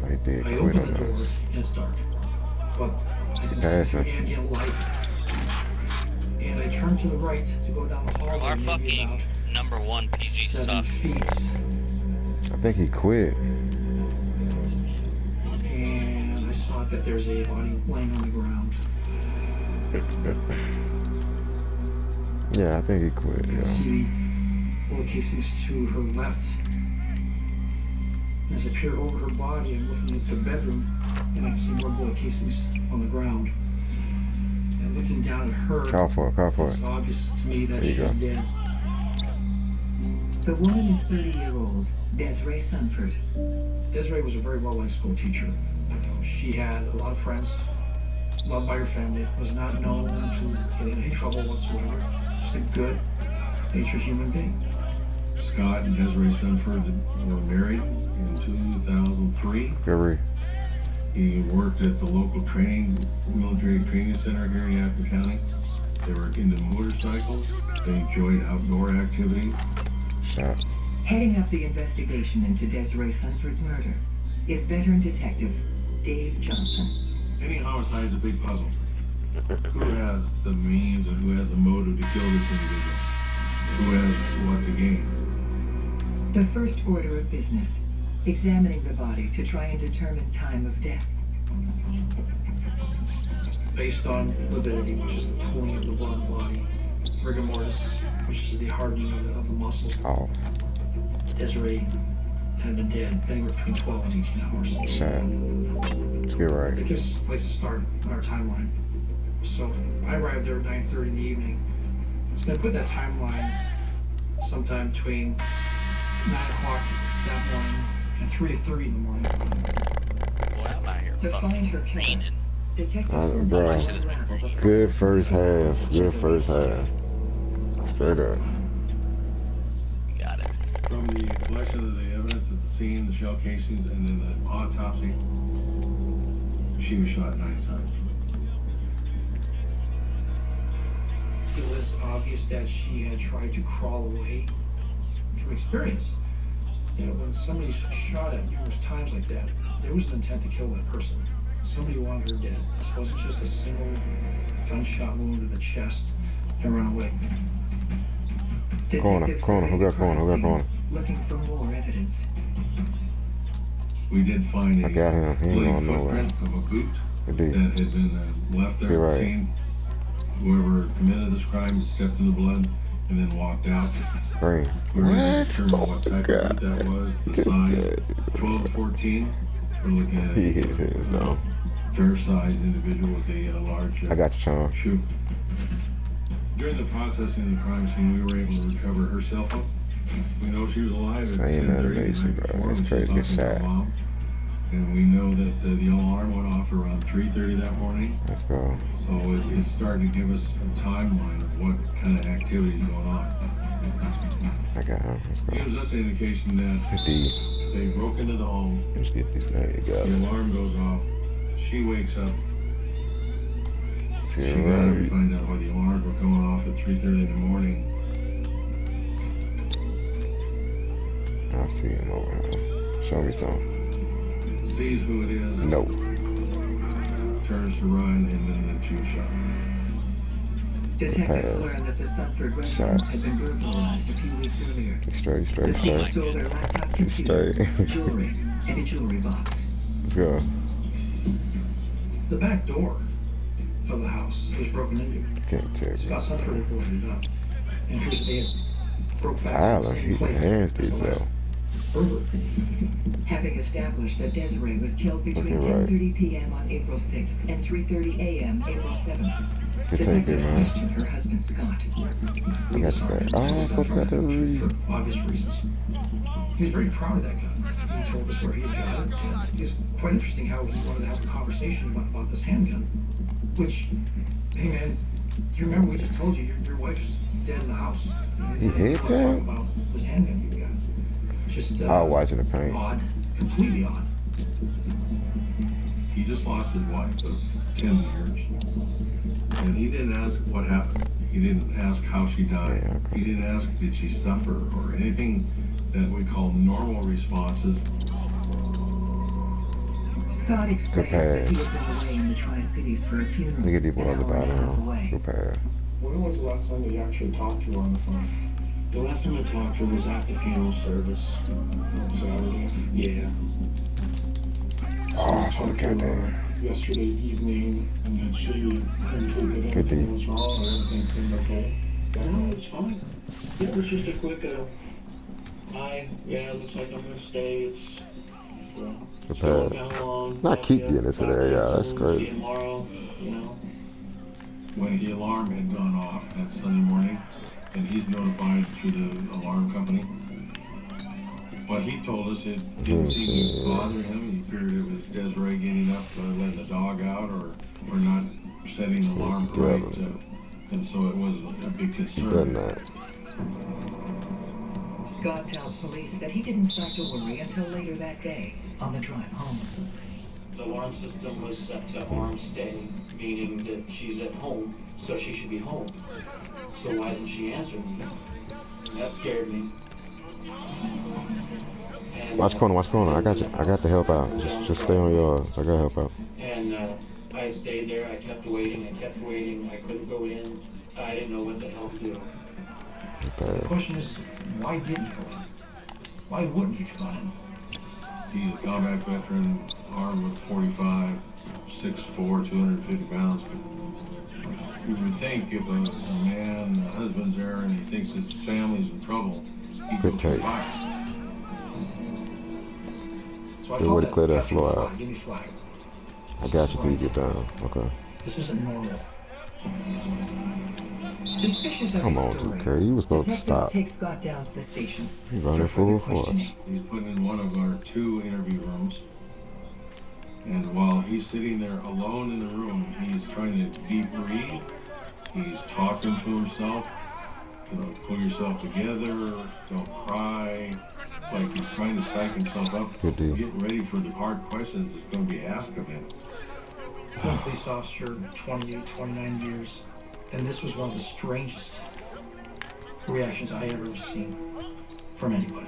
I did I quit open on the door, us. and it's dark. But I can Pass see it. the ambient light. And I turn to the right to go down the hallway. Our maybe about fucking #1 PG 7 sucks. feet. I think he quit. And I saw that there's a body laying on the ground. Yeah, I think he quit, I yeah. see bullet casings to her left. As I peer over her body, I'm looking into the bedroom, and I can see more bullet casings on the ground. And looking down at her, Call for it. it's obvious to me that There you she's go. dead. The woman is 30-year-old Desiree Sunford. Desiree was a very well-liked school teacher. She had a lot of friends, loved by her family, was not known to get in any trouble whatsoever. Just a good, natured human being. Scott and Desiree Sunford were married in 2003. Gary. He worked at the local military training center here in Yaphank County. They were into motorcycles. They enjoyed outdoor activities. Shot. Heading up the investigation into Desiree Sunford's murder is veteran detective Dave Johnson. Any homicide is a big puzzle. Who has the means and who has the motive to kill this individual? Who has what to gain? The first order of business, examining the body to try and determine time of death. Based on mobility, which is the pulling of the blood in the body, rigor mortis, which is the hardening of the muscles. Oh. Desiree had been dead anywhere between 12 and 18 hours. Shot. Let's get right. It gives us a place to start on our timeline. So I arrived there at 9:30 in the evening. It's going to put that timeline sometime between 9 o'clock that morning and 3:30 in the morning. Boy, I'm out here To find her killer, detectives Bro, good first half. Good first half. Straight up. Got it. From the collection of the evidence at the scene, the shell casings, and then the autopsy, she was shot 9 times. It was obvious that she had tried to crawl away from experience. You know, when somebody's shot at numerous times like that, there was an intent to kill that person. Somebody wanted her dead. This wasn't just a single gunshot wound to the chest and run away. Corner, who got corner? Looking for more evidence. We did find a I got him. He ain't going nowhere. footprint of a boot Good that deal. had been left there at the scene. Whoever committed this crime stepped in the blood and then walked out. Green. We were able to determine what type of boot that was, the size, 12 to 14. We're looking at a fair-sized individual with a large I got you, Sean. shoe. During the processing of the crime scene, we were able to recover her cell phone. We know she was alive at Same 10:30 the animation, night bro. before It's when she crazy. talked It's to her sad. mom. And we know that the alarm went off around 3:30 that morning. Let's go. So it's starting to give us a timeline of what kind of activity is going on. I got him. Let's It gives go. us an indication that they broke into the home. Let's get this thing The together. alarm goes off. She wakes up. She Yeah, got right. to find out why the alarms were going off at 3:30 in the morning. I see him over here. Show me some. Sees who it is. Nope. Turns to run, and then the two shot. Detectives learned that the Sunford residence had been burglarized a few weeks earlier. Straight. The thief stole their laptop computer, jewelry, and a jewelry box. Let's go. The back door of the house was broken into. Can't tell you. Scott Sunford reported it up. And here's the broke back Island, he enhanced himself. Having established that Desiree was killed between Okay, right. 10:30 p.m. on April 6th and 3:30 a.m. April 7th, Good take it, man. questioned her husband Scott. I got you back. Oh, I forgot to read. For obvious reasons. He was very proud of that gun. He told us where he had got it. It was quite interesting how he wanted to have a conversation about this handgun. Which, hey man, you remember we just told you your wife's dead in the house. He hit that? About this handgun you got. Just I was watching the paint. odd, completely odd. He just lost his wife of 10 years. And he didn't ask what happened. He didn't ask how she died. Yeah, okay. He didn't ask did she suffer or anything that we call normal responses. Scott explained that he pass. had been away in the Tri-Cities for a funeral. Look at these boys about away. him. Good pass. When was the last time you actually talked to her on the phone? The last time I talked to her was at the funeral service on Saturday. Yeah. Oh, I talked to her yesterday evening, and then she concluded that everything was wrong and everything seemed okay. No, it's fine. It was just a quick, hi, yeah, looks like I'm gonna stay. It's, Good pass. Not keep getting into there, yeah. That's see you crazy. tomorrow, you know. When the alarm had gone off that Sunday morning, and he's notified through the alarm company. What he told us, it didn't seem to bother him. He figured it was Desiree getting up, letting the dog out, or not setting the alarm right. And so it was a big concern. Scott tells police that he didn't start to worry until later that day on the drive home. The alarm system was set to arm stay, meaning that she's at home, so she should be home. So why didn't she answer me? That scared me. And, Watch corner. I got you. I got to help out. Just stay on yours. I gotta help out. And I stayed there. I kept waiting. I couldn't go in. I didn't know what the hell to do. The question is, why didn't you go in? Why wouldn't you go in? He's a combat veteran, armed with 45, 6'4", 250 pounds. You would think if a man, a husband's there, and he thinks his family's in trouble, he'd go to fire. Good way to clear that floor out. Give me flag. I got you till you get down. Okay. This isn't normal. Come on, 2K. You was supposed to stop. Take Scott down to the station. He's running full force. He's put in one of our 2 interview rooms. And while he's sitting there alone in the room, he's trying to deep breathe. He's talking to himself. You know, pull yourself together. Don't cry. It's like he's trying to psych himself up. Get ready for the hard questions that's going to be asked of him. I'm a police officer, 28, 29 years, and this was one of the strangest reactions I ever seen from anybody.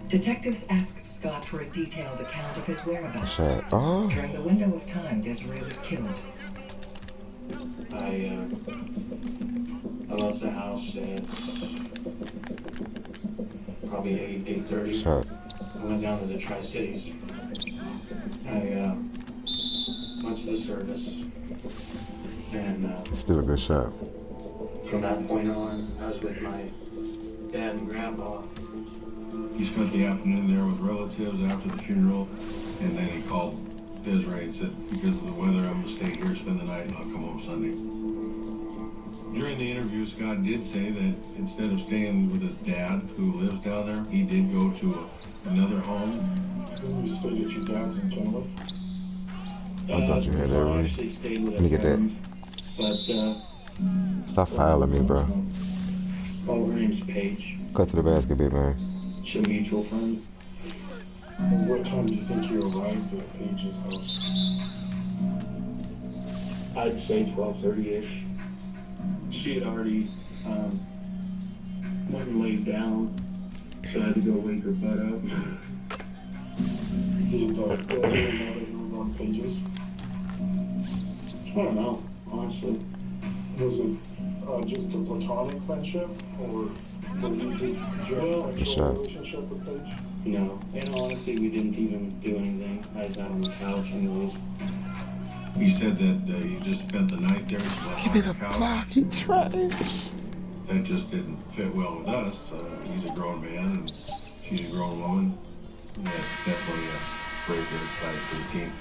Detectives asked Scott for a detailed account of his whereabouts. Oh. During the window of time Desiree was killed. I left the house at probably 8:30. I went down to the Tri-Cities. I went to the service, and still a good shot. From that point on, I was with my dad and grandpa. He spent the afternoon there with relatives after the funeral, and then he called Desiree and said, because of the weather, I'm going to stay here, spend the night, and I'll come home Sunday. During the interview, Scott did say that instead of staying with his dad, who lives down there, he did go to another home. You stayed at your dad's in Canada? I thought you had that right. Let me get that. But, stop filing me, bro. oh, her name's Paige. Cut to the basket, bit, man. She's a mutual friend. What time do you think you arrived at Paige's house? I'd say 12:30-ish. She had already went and laid down, so I had to go wake her butt up. Did Desiree know that you were on Paige's? I don't know, honestly. Was it just a platonic friendship, or were you just a relationship with Paige? No, and honestly, we didn't even do anything. I was out on the couch anyways. He said that he just spent the night there, slept on the couch. That just didn't fit well with us. He's a grown man, and she's a grown woman. That's definitely a break inside for the team.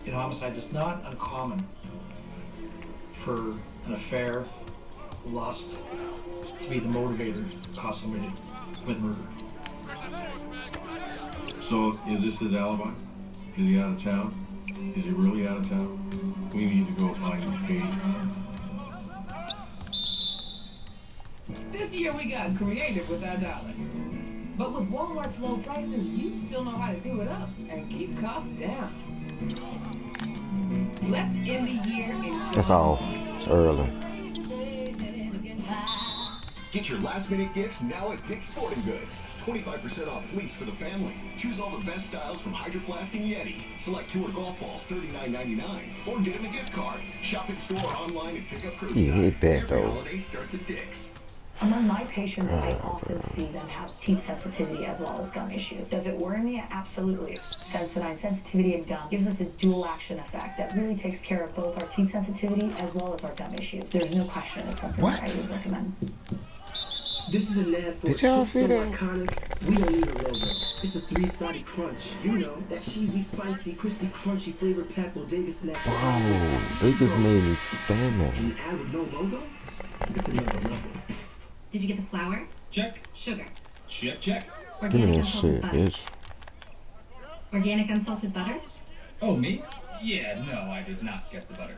In homicide, it's not uncommon for an affair, lust, to be the motivator to cause somebody to commit murder. So, is this his alibi? Is he out of town? Is he really out of town? We need to go find Paige. This year we got creative with our dollar. But with Walmart's low prices, you still know how to do it up and keep costs down. Let's end the year in... That's all. It's early. Get your last-minute gifts now at Dick's Sporting Goods. 25% off fleece for the family. Choose all the best styles from Hydro Flask and Yeti. Select tour golf balls, $39.99. Or get them a gift card. Shop in store or online and pick up curbside. You hit that, Every though. holiday starts at Dick's. Among my patients, I often see them have teeth sensitivity as well as gum issues. Does it worry me? Absolutely. Sensodyne sensitivity and gum gives us a dual action effect that really takes care of both our teeth sensitivity as well as our gum issues. There's no question it's something that I would recommend. This is a lab for Did y'all see that? iconic. We don't need a logo. It's a three-sided crunch. You know, that cheesy, spicy, crispy, crunchy flavor packed bodega snack. Whoa, they just made me stand there. And add with no logo? It's another level. Did you get the flour? Check. Sugar? Check. Give me Organic that unsalted shit, butter? bitch. Organic unsalted butter? Oh, me? Yeah, no, I did not get the butter.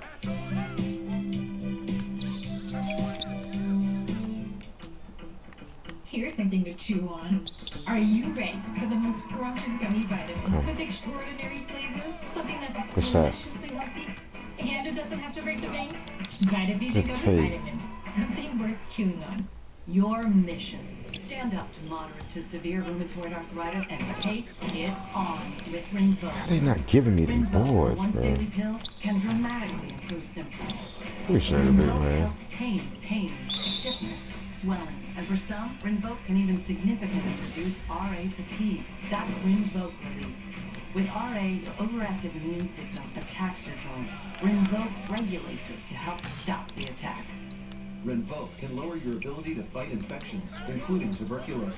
Here's something to chew on. Are you ready for the most scrumptious gummy vitamins with extraordinary flavors? Something that's What's that? deliciously healthy and it doesn't have to break the bank? Vitavision Good Gummy taste. Vitamins. Something worth chewing on. Your mission. Stand up to moderate to severe rheumatoid arthritis and take it on with Rinvoq. Why they not giving me them boards, One bro? daily pill can dramatically improve symptoms. Appreciate it, big man. Pain, stiffness, swelling, and for some, Rinvoq can even significantly reduce RA fatigue. That's Rinvoq relief. With RA, your overactive immune system attacks your joint. Rinvoq regulates it to help stop the attack. Rinvoq can lower your ability to fight infections, including tuberculosis.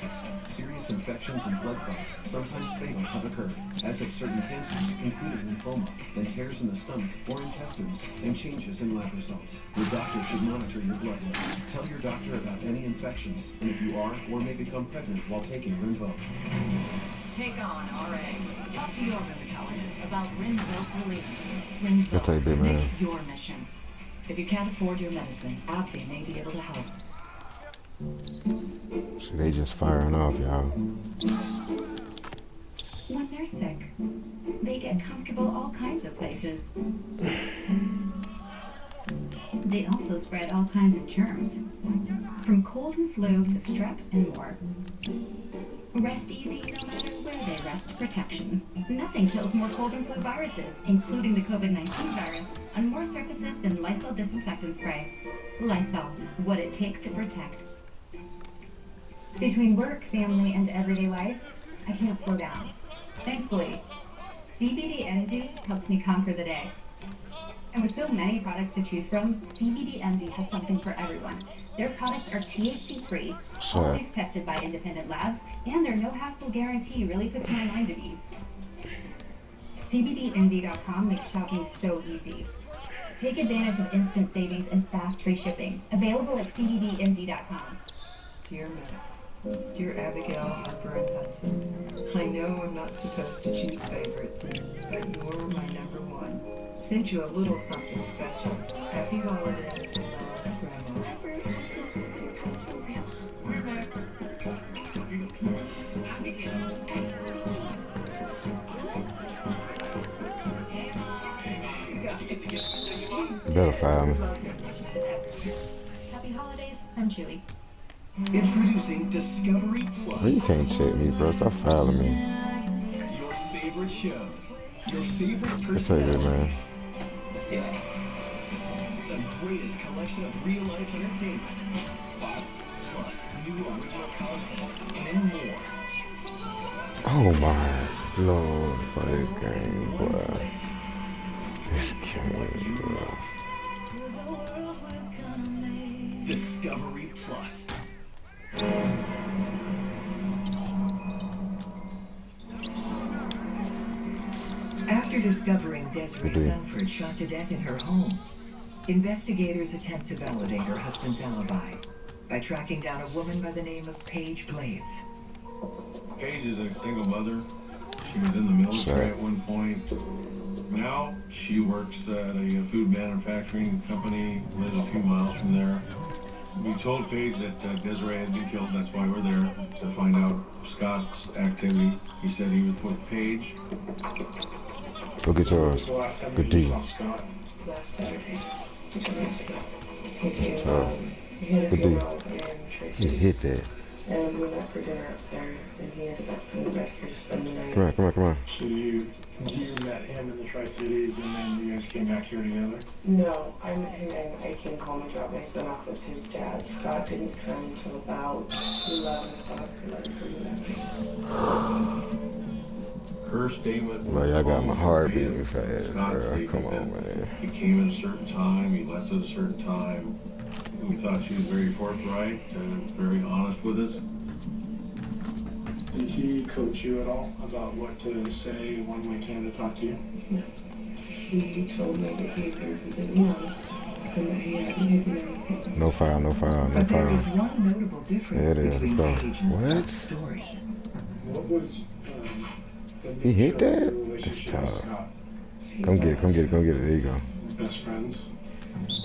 Serious infections and blood clots, sometimes fatal, have occurred, as have certain cancers, including lymphoma, and tears in the stomach or intestines, and changes in lab results. Your doctor should monitor your blood levels. Tell your doctor about any infections, and if you are or may become pregnant while taking Rinvoq. Take on RA. Talk to your rheumatologist about Rinvoq relief. Rinvoq, That's how you do, man. make it your mission. If you can't afford your medicine, AbbVie may be able to help. See, they just firing off, y'all. When they're sick, they get comfortable all kinds of places. They also spread all kinds of germs, from cold and flu to strep and more. Rest easy protection. Nothing kills more cold and flu viruses, including the COVID-19 virus, on more surfaces than Lysol disinfectant spray. Lysol, what it takes to protect. Between work, family, and everyday life, I can't slow down. Thankfully, CBD Energy helps me conquer the day. And with so many products to choose from, CBD Energy has something for everyone. Their products are THC-free, always tested by independent labs, and their no-hassle guarantee really puts my mind at ease. CBDND.com makes shopping so easy. Take advantage of instant savings and fast free shipping. Available at CBDND.com. Dear Matt, dear Abigail, Harper, and Hudson, I know I'm not supposed to choose favorites, but you're my number one. Sent you a little something special. Happy holidays, Grandma. You better fire me. Happy holidays from Chewy. Introducing Discovery Plus. Well, you can't check me, bro. Stop fouling me. Your favorite shows. Your favorite It's so good, man. The greatest collection of real-life entertainment. Plus new original content and more. Oh my Lord, play game, boy. This game, bro. Discovery Plus. After discovering Desiree Sanford shot to death in her home, investigators attempt to validate her husband's alibi by tracking down a woman by the name of Paige Blades. Paige is a single mother. She was in the military at one point. Now she works at a food manufacturing company, lives a few miles from there. We told Paige that Desiree had been killed. That's why we're there, to find out Scott's activity. He said he was with Paige. Go get yours. Good deal. Last Saturday, 2 months ago. He Good deal. He hit that. And we met for dinner upstairs, and he ended up coming back here to spend the night. Come on. So you met him in the Tri-Cities, and then you guys came back here together? No, I met him and I came home and dropped my son off with his dad. Scott didn't come until about 11 o'clock, 11:30. Her statement. Well, I got my heart beating fast, bro. Come on, man. He came at a certain time. He left at a certain time. We thought she was very forthright and very honest with us. Did he coach you at all about what to say when we came to talk to you? No. He told me that he agreed with the honest and that he hadn't hidden anything. No foul. But there is one notable difference There it is. between Let's go. Paige and What? Scott's story. What was He hit that? That's tough. Come get it. There you go. Best friends?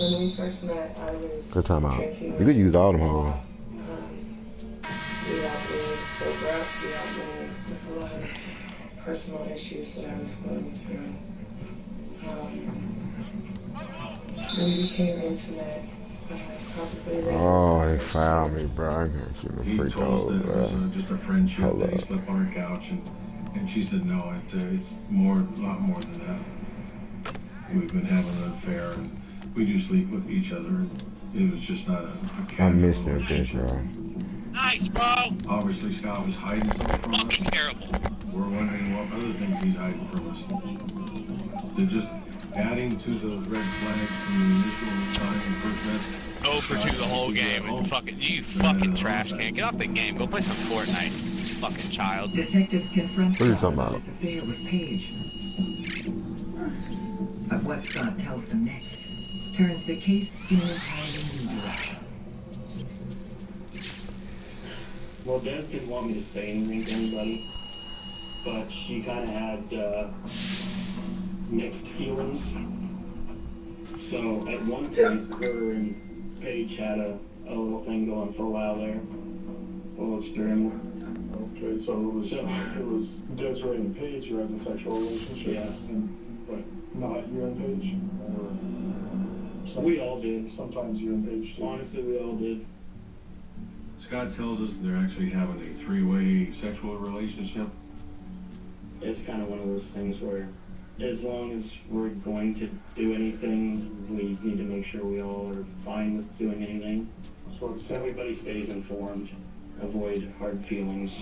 When we first met, I was Good time out. drinking. You could use all them hoes. We outweighed sober up, we outweighed with a lot of personal issues that I was going through. We became intimate, probably Oh, they found me, bro. I can't shoot a He freak told us out, that it bro. was just a friendship Hold that he up. slept on her couch, and she said no, it's more, a lot more than that. We've been having an affair, and we do sleep with each other. And it was just not a casual I missed that bitch, relationship. bro. Nice, bro. Obviously, Scott was hiding something from us. Fucking terrible. We're wondering what other things he's hiding from us. They're just adding to the red flags from the initial time we first met. 0 for 2 the whole game. And you fucking trash can. Get off the game. Go play some Fortnite. Fucking child. Detectives confront What are you Scott talking about his affair with Paige. But what Scott tells them next turns the case in an entirely new direction. Well, Des didn't want me to say anything to anybody, but she kind of had mixed feelings. So at one point, her and Paige had a little thing going for a while there. Well, it's during. Okay, so it was Desiree and Paige who had the sexual relationship? Yeah. But not you and Paige? Or We all did. Sometimes you and Paige too? Honestly, we all did. Scott tells us they're actually having a three-way sexual relationship. it's kind of one of those things where as long as we're going to do anything, we need to make sure we all are fine with doing anything. So everybody stays informed, avoid hard feelings.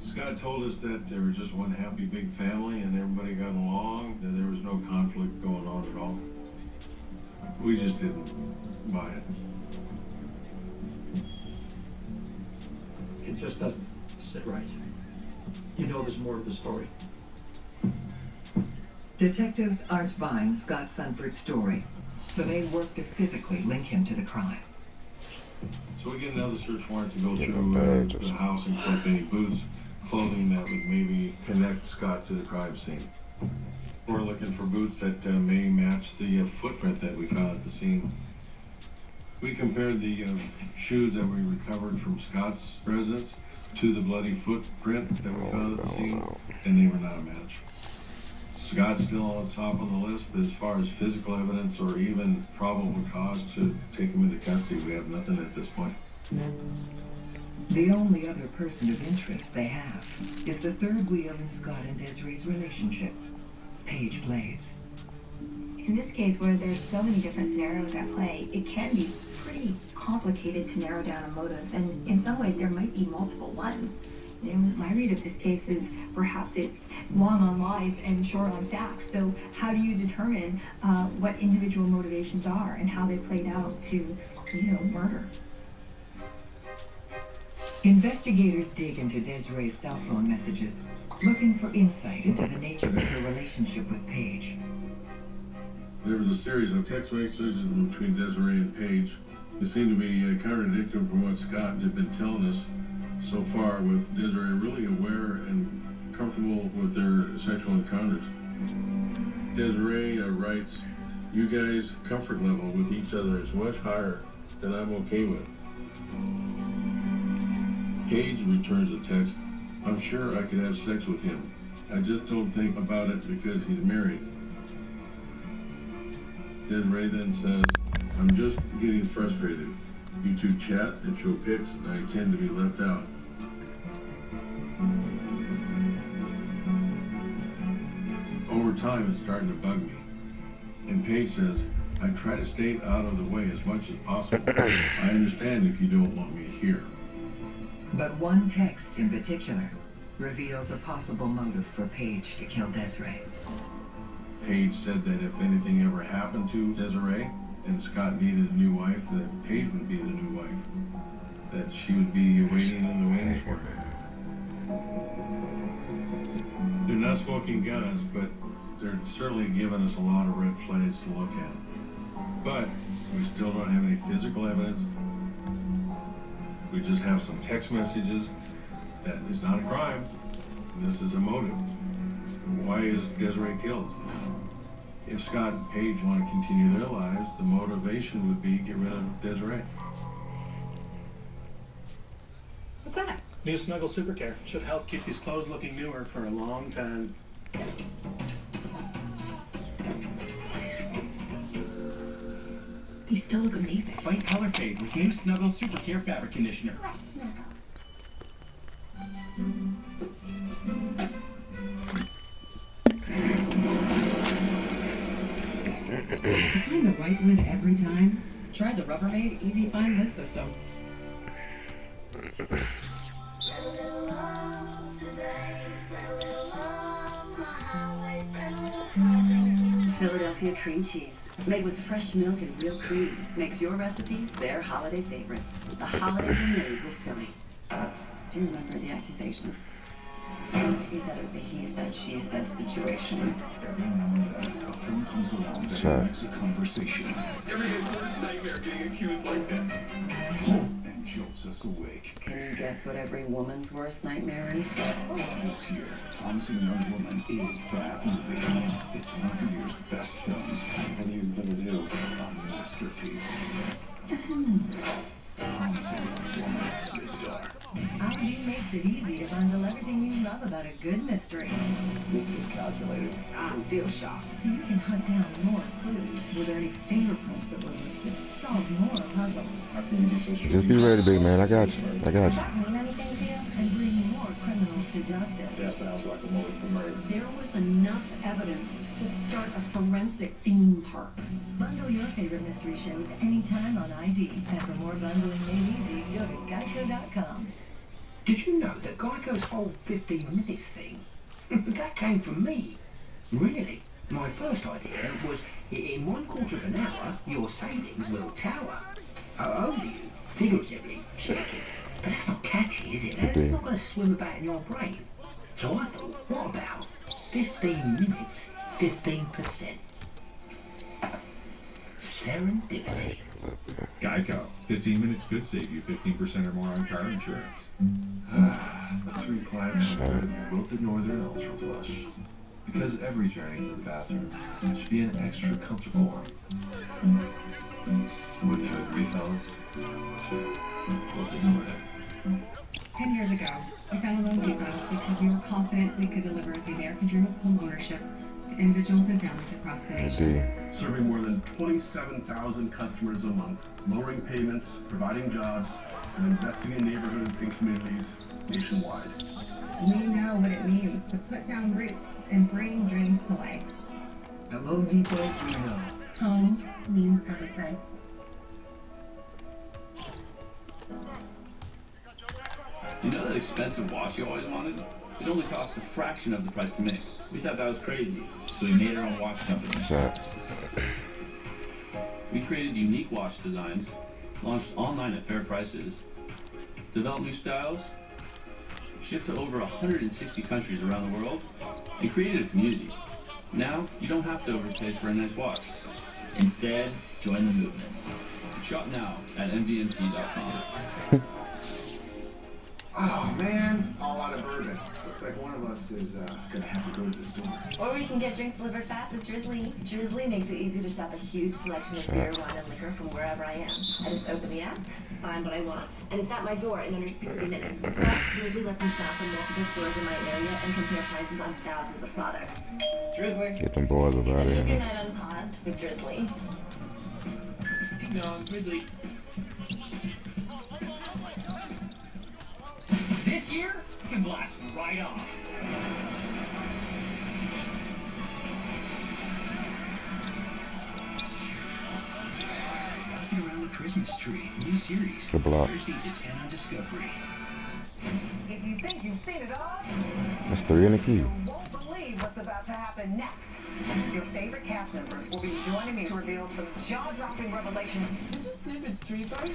Scott told us that they were just one happy big family and everybody got along, that there was no conflict going on at all. We just didn't buy it. It just doesn't sit right. You know there's more to the story. Detectives aren't buying Scott Sunford's story, so they work to physically link him to the crime. So we get another search warrant to go through the house and collect any boots, clothing that would maybe connect Scott to the crime scene. We're looking for boots that may match the footprint that we found at the scene. We compared the shoes that we recovered from Scott's residence to the bloody footprint that we found at the scene, and they were not a match. Scott's still on the top of the list, but as far as physical evidence or even probable cause to take him into custody, we have nothing at this point. The only other person of interest they have is the third wheel in Scott and Desiree's relationship, Paige Blades. In this case, where there's so many different scenarios at play, it can be pretty complicated to narrow down a motive, and in some ways there might be multiple ones. You know, my read of this case is perhaps it's long on lies and short on facts. So how do you determine what individual motivations are and how they played out to, murder? Investigators dig into Desiree's cell phone messages, looking for insight into the nature of her relationship with Paige. There was a series of text messages between Desiree and Paige. They seemed to be contradictory from what Scott had been telling us so far, with Desiree really aware and comfortable with their sexual encounters. Desiree writes, "You guys' comfort level with each other is much higher than I'm okay with." Paige returns a text, "I'm sure I could have sex with him. I just don't think about it because he's married." Desiree then says, "I'm just getting frustrated. You two chat and show pics, and I tend to be left out." Over time, it's starting to bug me. And Paige says, "I try to stay out of the way as much as possible. I understand if you don't want me here." But one text in particular reveals a possible motive for Paige to kill Desiree. Paige said that if anything ever happened to Desiree and Scott needed a new wife, that Paige would be the new wife. That she would be waiting in the wings for her. They're not smoking guns, but they're certainly giving us a lot of red flags to look at. But we still don't have any physical evidence. We just have some text messages. That is not a crime. This is a motive. Why is Desiree killed? If Scott and Paige want to continue their lives, the motivation would be get rid of Desiree. What's that? New Snuggle Super Care. Should help keep these clothes looking newer for a long time. These still look amazing. Fight color fade with new Snuggle Super Care fabric conditioner. Find the right lid every time? Try the Rubbermaid Easy Find Lid System. Philadelphia cream cheese, made with fresh milk and real cream, makes your recipes their holiday favorites. The holidays are made with Philly. Do you remember the accusation? He said it was a he said, she said situation. Every now and then, a phone comes along that makes a conversation. Every day worst nightmare getting accused like that. And jolts us awake. Can you guess what every woman's worst nightmare is? This year, Promising Young Woman is that movie. It's one of the year's best films. What are you gonna do? A masterpiece. Promising Young Woman is dark. ID makes it easy to bundle everything you love about a good mystery. This is calculated. I'm still shocked. So you can hunt down more clues. Were there any fingerprints that were listed? Solve more puzzles. Just be ready, big man. I got you. I got you. Does that mean anything to you? And bring more criminals to justice. That sounds like a motive for murder. There was enough evidence to start a forensic theme park. Bundle your favorite mystery shows anytime on ID. And for more bundling made easy, go to Geico.com. Did you know that Geico's whole 15 minutes thing, that came from me? Really? My first idea was, in 1/4 of an hour, your savings will tower. Over you, figuratively speaking. But that's not catchy, is it? It's not going to swim about in your brain. So I thought, what about 15 minutes, 15%? Serendipity. Geico. 15 minutes could save you 15% or more on car insurance. The 3 clients have wilted northern ultra flush. Because every journey to the bathroom should be an extra comfortable one. Wouldn't you agree, fellas? Wilted northern. 10 years ago, we found a Loan Depot because we were confident we could deliver the American dream of home ownership to individuals and families across the nation. Serving more than 27,000 customers a month, lowering payments, providing jobs, and investing in neighborhoods and communities nationwide. We know what it means to put down roots and bring dreams to life. At Loan Depot, we know. Home means everything. You know that expensive watch you always wanted? It only costs a fraction of the price to make. We thought that was crazy, so we made our own watch company. We created unique watch designs, launched online at fair prices, developed new styles, shipped to over 160 countries around the world, and created a community. Now, you don't have to overpay for a nice watch. Instead, join the movement. Shop now at mvmc.com. Oh man, all out of bourbon. Looks like one of us is gonna have to go to the store. Or we can get drinks delivered fast with Drizzly. Drizzly makes it easy to shop a huge selection of beer, wine, and liquor from wherever I am. I just open the app, find what I want, and it's at my door in under 60 minutes. Plus, Drizzly lets me shop in multiple stores in my area and compare prices on thousands of products. Drizzly. Get them boys up out of Good here. night on pod with Drizzly. No, Drizzly. This year, you can blast right off. Rocking around the Christmas tree, new series. Good block. Thursdays at 10 on Discovery. If you think you've seen it all, That's 3 in the key. you won't believe what's about to happen next. Your favorite cast members will be joining me to reveal some jaw-dropping revelations. Did you snip its tree first?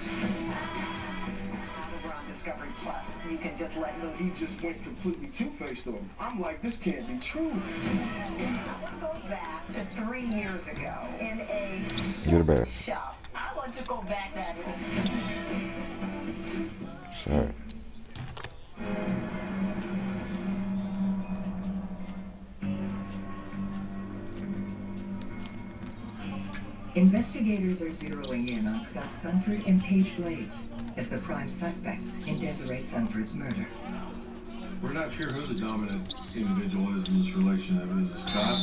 Over on Discovery Plus, you can just let loose. He just went completely two-faced on him. I'm like, this can't be true. I want to go back to 3 years ago in a Get it back. shop. I want to go back that Sorry. Investigators are zeroing in on Scott Sunford and Paige Blades as the prime suspects in Desiree Sunford's murder. We're not sure who the dominant individual is in this relation. If it is Scott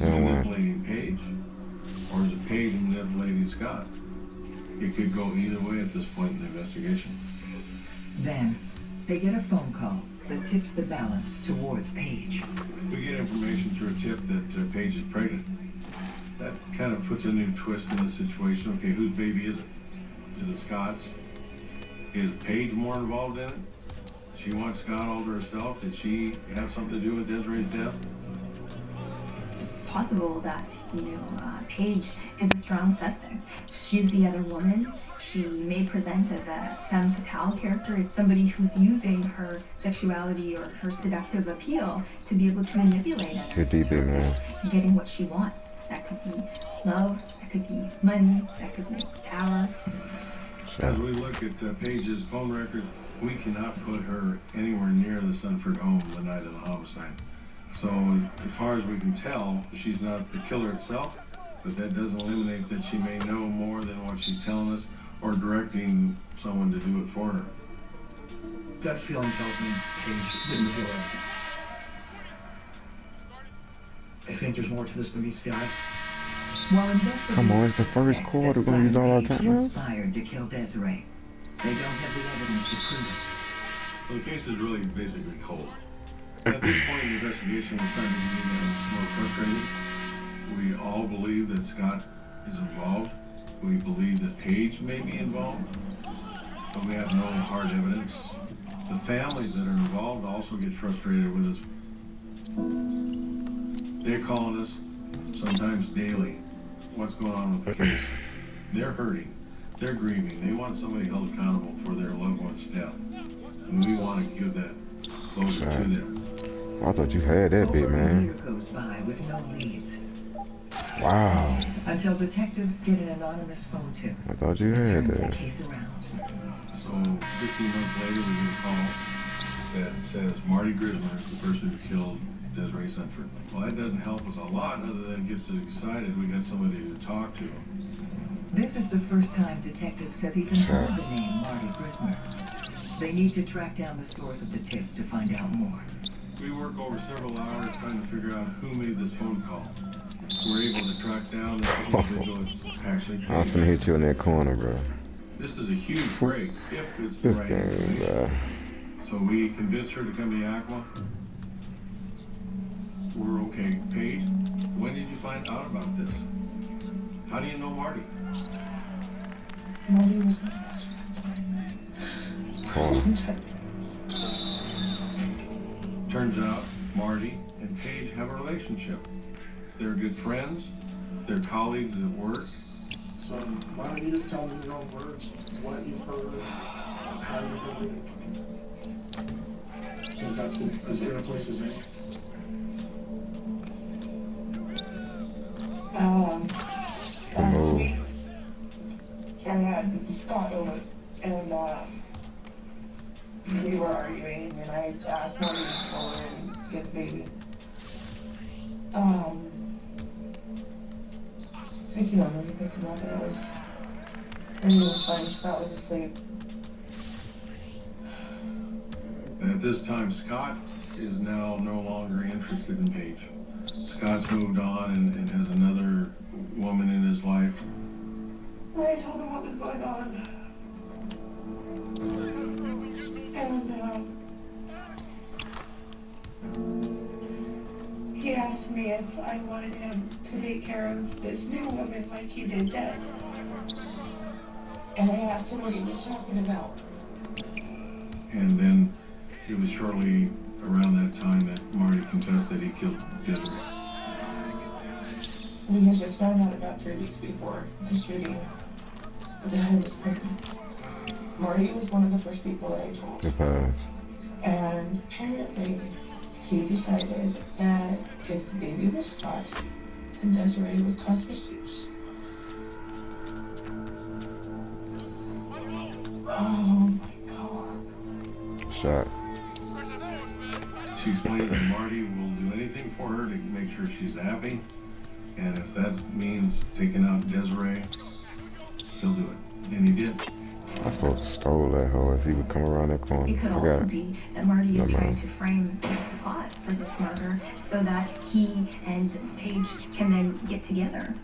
Yeah, manipulating Paige, or is it Paige manipulating Scott? It could go either way at this point in the investigation. Then, they get a phone call that tips the balance towards Paige. We get information through a tip that Paige is pregnant. That kind of puts a new twist in the situation. Okay, whose baby is it? Is it Scott's? Is Paige more involved in it? She wants Scott all to herself. Did she have something to do with Desiree's death? Possible that, Paige is a strong suspect. She's the other woman. She may present as a femme fatale character, as somebody who's using her sexuality or her seductive appeal to be able to manipulate others. Too deep in there. Getting what she wants. That could be love, that could be money, that could be power. As we look at Paige's phone record, we cannot put her anywhere near the Sunford home the night of the homicide. So as far as we can tell, she's not the killer itself, but that doesn't eliminate that she may know more than what she's telling us or directing someone to do it for her. Gut feeling tells me Paige didn't kill her. I think there's more to this than meets the eye. While investigators Come on, it's the first quarter. We're going to use all our time now? conspired to kill Desiree, they don't have the evidence to prove it. So the case is really basically cold. At this point in the investigation, we're starting to get more frustrated. We all believe that Scott is involved. We believe that Paige may be involved, but we have no hard evidence. The families that are involved also get frustrated with us. They're calling us sometimes daily. What's going on with the case? They're hurting. They're grieving. They want somebody held accountable for their loved one's death. And we want to give that closer to them. I thought you had that bit, man. A year goes by with no leads. Wow. Until detectives get an anonymous phone tip. I thought you had that. Case around. So 15 months later, we get a call that says Marty Grismer is the person who killed Desiree Sanford. Well, that doesn't help us a lot, other than it gets us excited. We got somebody to talk to. This is the first time detectives have even heard the name Marty Grismer. They need to track down the source of the tip to find out more. We work over several hours trying to figure out who made this phone call. We're able to track down the individual that's actually I was gonna hit you in that corner, bro. This is a huge break if it's the This right game, information. So we convinced her to come to Yakima. We're okay. Paige, when did you find out about this? How do you know Marty? Marty was Turns out Marty and Paige have a relationship. They're good friends. They're colleagues at work. So why don't you just tell me in your own words what you've heard, how you've heard it? Because that's as good a place as any. Last week, I had Scott over, and we were arguing, and I asked Marty to come over and get the baby. I think you don't really think about it. Everything was fine. Scott was asleep. And at this time, Scott is now no longer interested in Paige. Scott's moved on and has another woman in his life. I told him what was going on. And he asked me if I wanted him to take care of this new woman like he did Dad. And I asked him what he was talking about. And then it was shortly around that time that Marty confessed that he killed Desiree. We had just found out about 3 weeks before the shooting. But then I was pregnant. Marty was one of the first people that I told. And apparently, he decided that if the baby was Scott, then Desiree would cause issues. Oh my God. Shot. She explained that Marty will do anything for her to make sure she's happy. And if that means taking out Desiree, he'll do it. And he did. I supposed to stole that hoe as he would come around that corner. It could also be that Marty is trying to frame Scott for this murder so that he and Paige can then get together.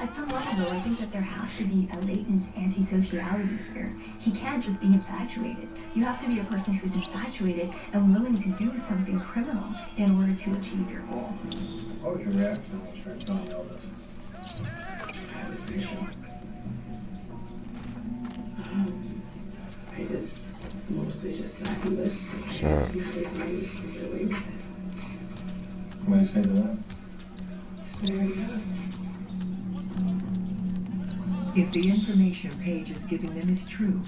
At some level, though, I think that there has to be a latent antisociality here. He can't just be infatuated. You have to be a person who's infatuated and willing to do something criminal in order to achieve your goal. What was your reaction when you started telling me all this? I just mostly just fabulous. Sure. What do you say to that? There you go. If the information Paige is giving them is true,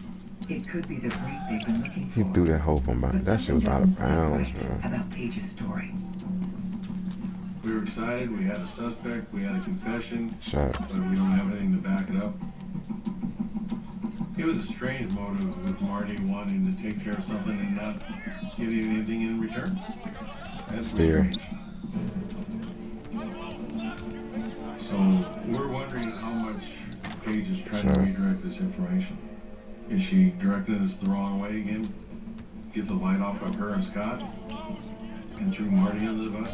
it could be the break they've been looking for. He threw that hoe from behind. That shit was out of bounds, man. About Paige's story. We were excited. We had a suspect. We had a confession. Shot. But we don't have anything to back it up. It was a strange motive with Marty wanting to take care of something and not getting anything in return. That's strange. So we're wondering how much Paige is trying to redirect this information. Is she directing us the wrong way again? Get the light off of her and Scott? And threw Marty under the bus?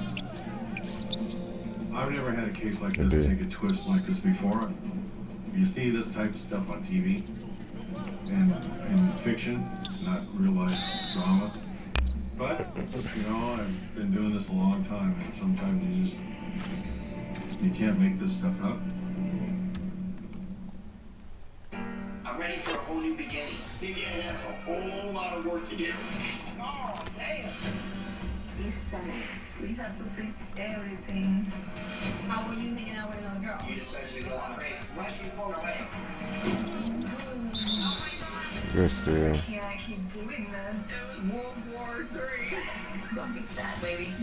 I've never had a case like this take a twist like this before. You see this type of stuff on TV and in fiction, not real life drama. But You know, I've been doing this a long time, and sometimes you can't make this stuff up. I'm ready for a whole new beginning. Maybe I have a whole lot of work to do. Oh, damn! This summer, we have to fix everything. How were you hanging out with another girl? You decided to go on a break right before the wedding. Good still. Why can't I keep doing this? It was World War III. Don't be sad, baby.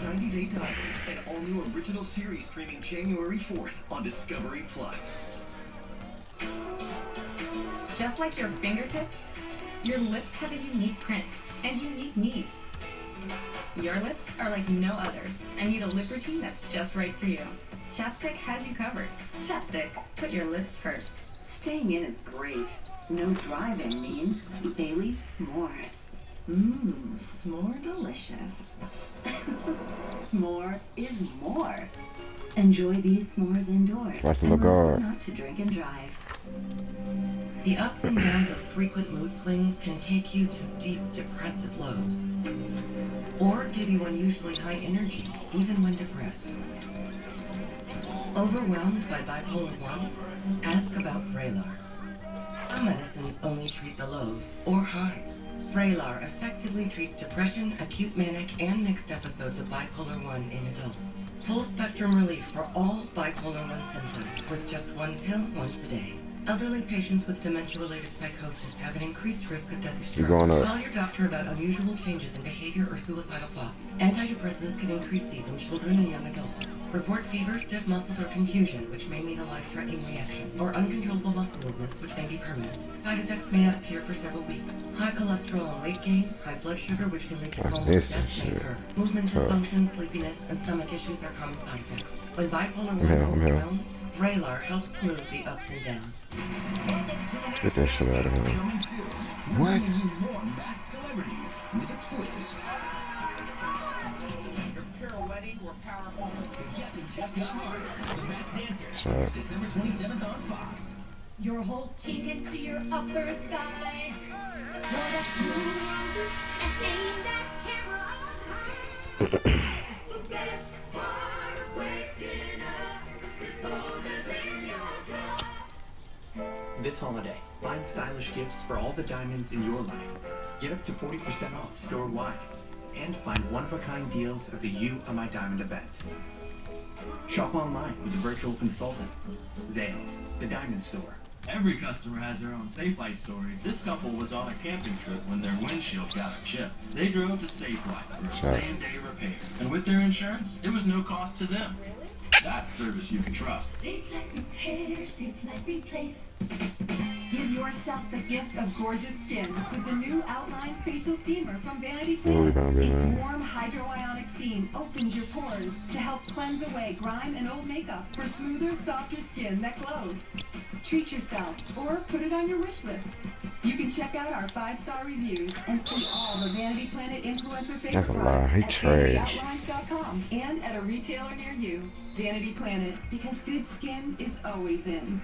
90 Day Diaries, an all-new original series streaming January 4th on Discovery Plus. Just like your fingertips, your lips have a unique print and unique needs. Your lips are like no others and need a lip routine that's just right for you. Chapstick has you covered. Chapstick, put your lips first. Staying in is great. No driving means Bailey's S'mores. Mmm, s'more delicious. S'more is more. Enjoy these s'mores indoors. Watch the and guard. remember not to drink and drive. The ups and downs of frequent mood swings can take you to deep depressive lows, or give you unusually high energy, even when depressed. Overwhelmed by bipolar 1? Ask about Vraylar. Some medicines only treat the lows or highs. Vraylar effectively treats depression, acute manic, and mixed episodes of bipolar 1 in adults. Full spectrum relief for all bipolar 1 symptoms with just one pill once a day. Elderly patients with dementia-related psychosis have an increased risk of death. Going up. Call your doctor about unusual changes in behavior or suicidal thoughts. Antidepressants can increase these in children and young adults. Report fever, stiff muscles, or confusion, which may mean a life-threatening reaction, or uncontrollable muscle movements, which may be permanent. Side effects may not appear for several weeks. High cholesterol and weight gain, high blood sugar, which can lead to almost death, may occur. Movement dysfunction, sleepiness, and stomach issues are common side effects. When bipolar 1 overwhelms, Vraylar helps smooth the ups and downs. Get that shit out of here. What? Sorry. Your whole ticket to your upper sky. Roll that moon and aim that camera on high. The best part of waking up is all that's in your heart. This holiday, find stylish gifts for all the diamonds in your life. Get up to 40% off store-wide. And find one-of-a-kind deals at the You Are My Diamond event. Shop online with a virtual consultant. Zales, the diamond store. Every customer has their own Safe Light story. This couple was on a camping trip when their windshield got a chip. They drove to Safe Light for a same-day repair. And with their insurance, it was no cost to them. That's service you can trust. Safe Light Repair, Safe Light Replace. Give yourself the gift of gorgeous skin with the new Outline Facial Steamer from Vanity Fair. Its warm hydroionic steam opens your pores to help cleanse away grime and old makeup for smoother, softer skin that glows. Treat yourself or put it on your wish list. You can check out our 5-star reviews and see all the Vanity Planet influencer favorite products at VanityOutlines.com and at a retailer near you. Vanity Planet, because good skin is always in.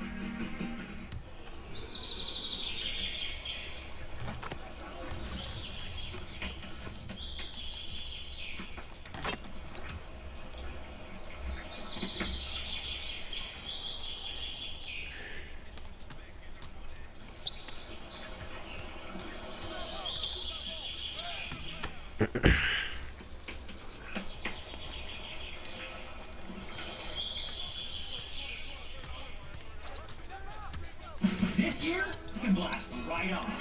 This year, you can blast right on.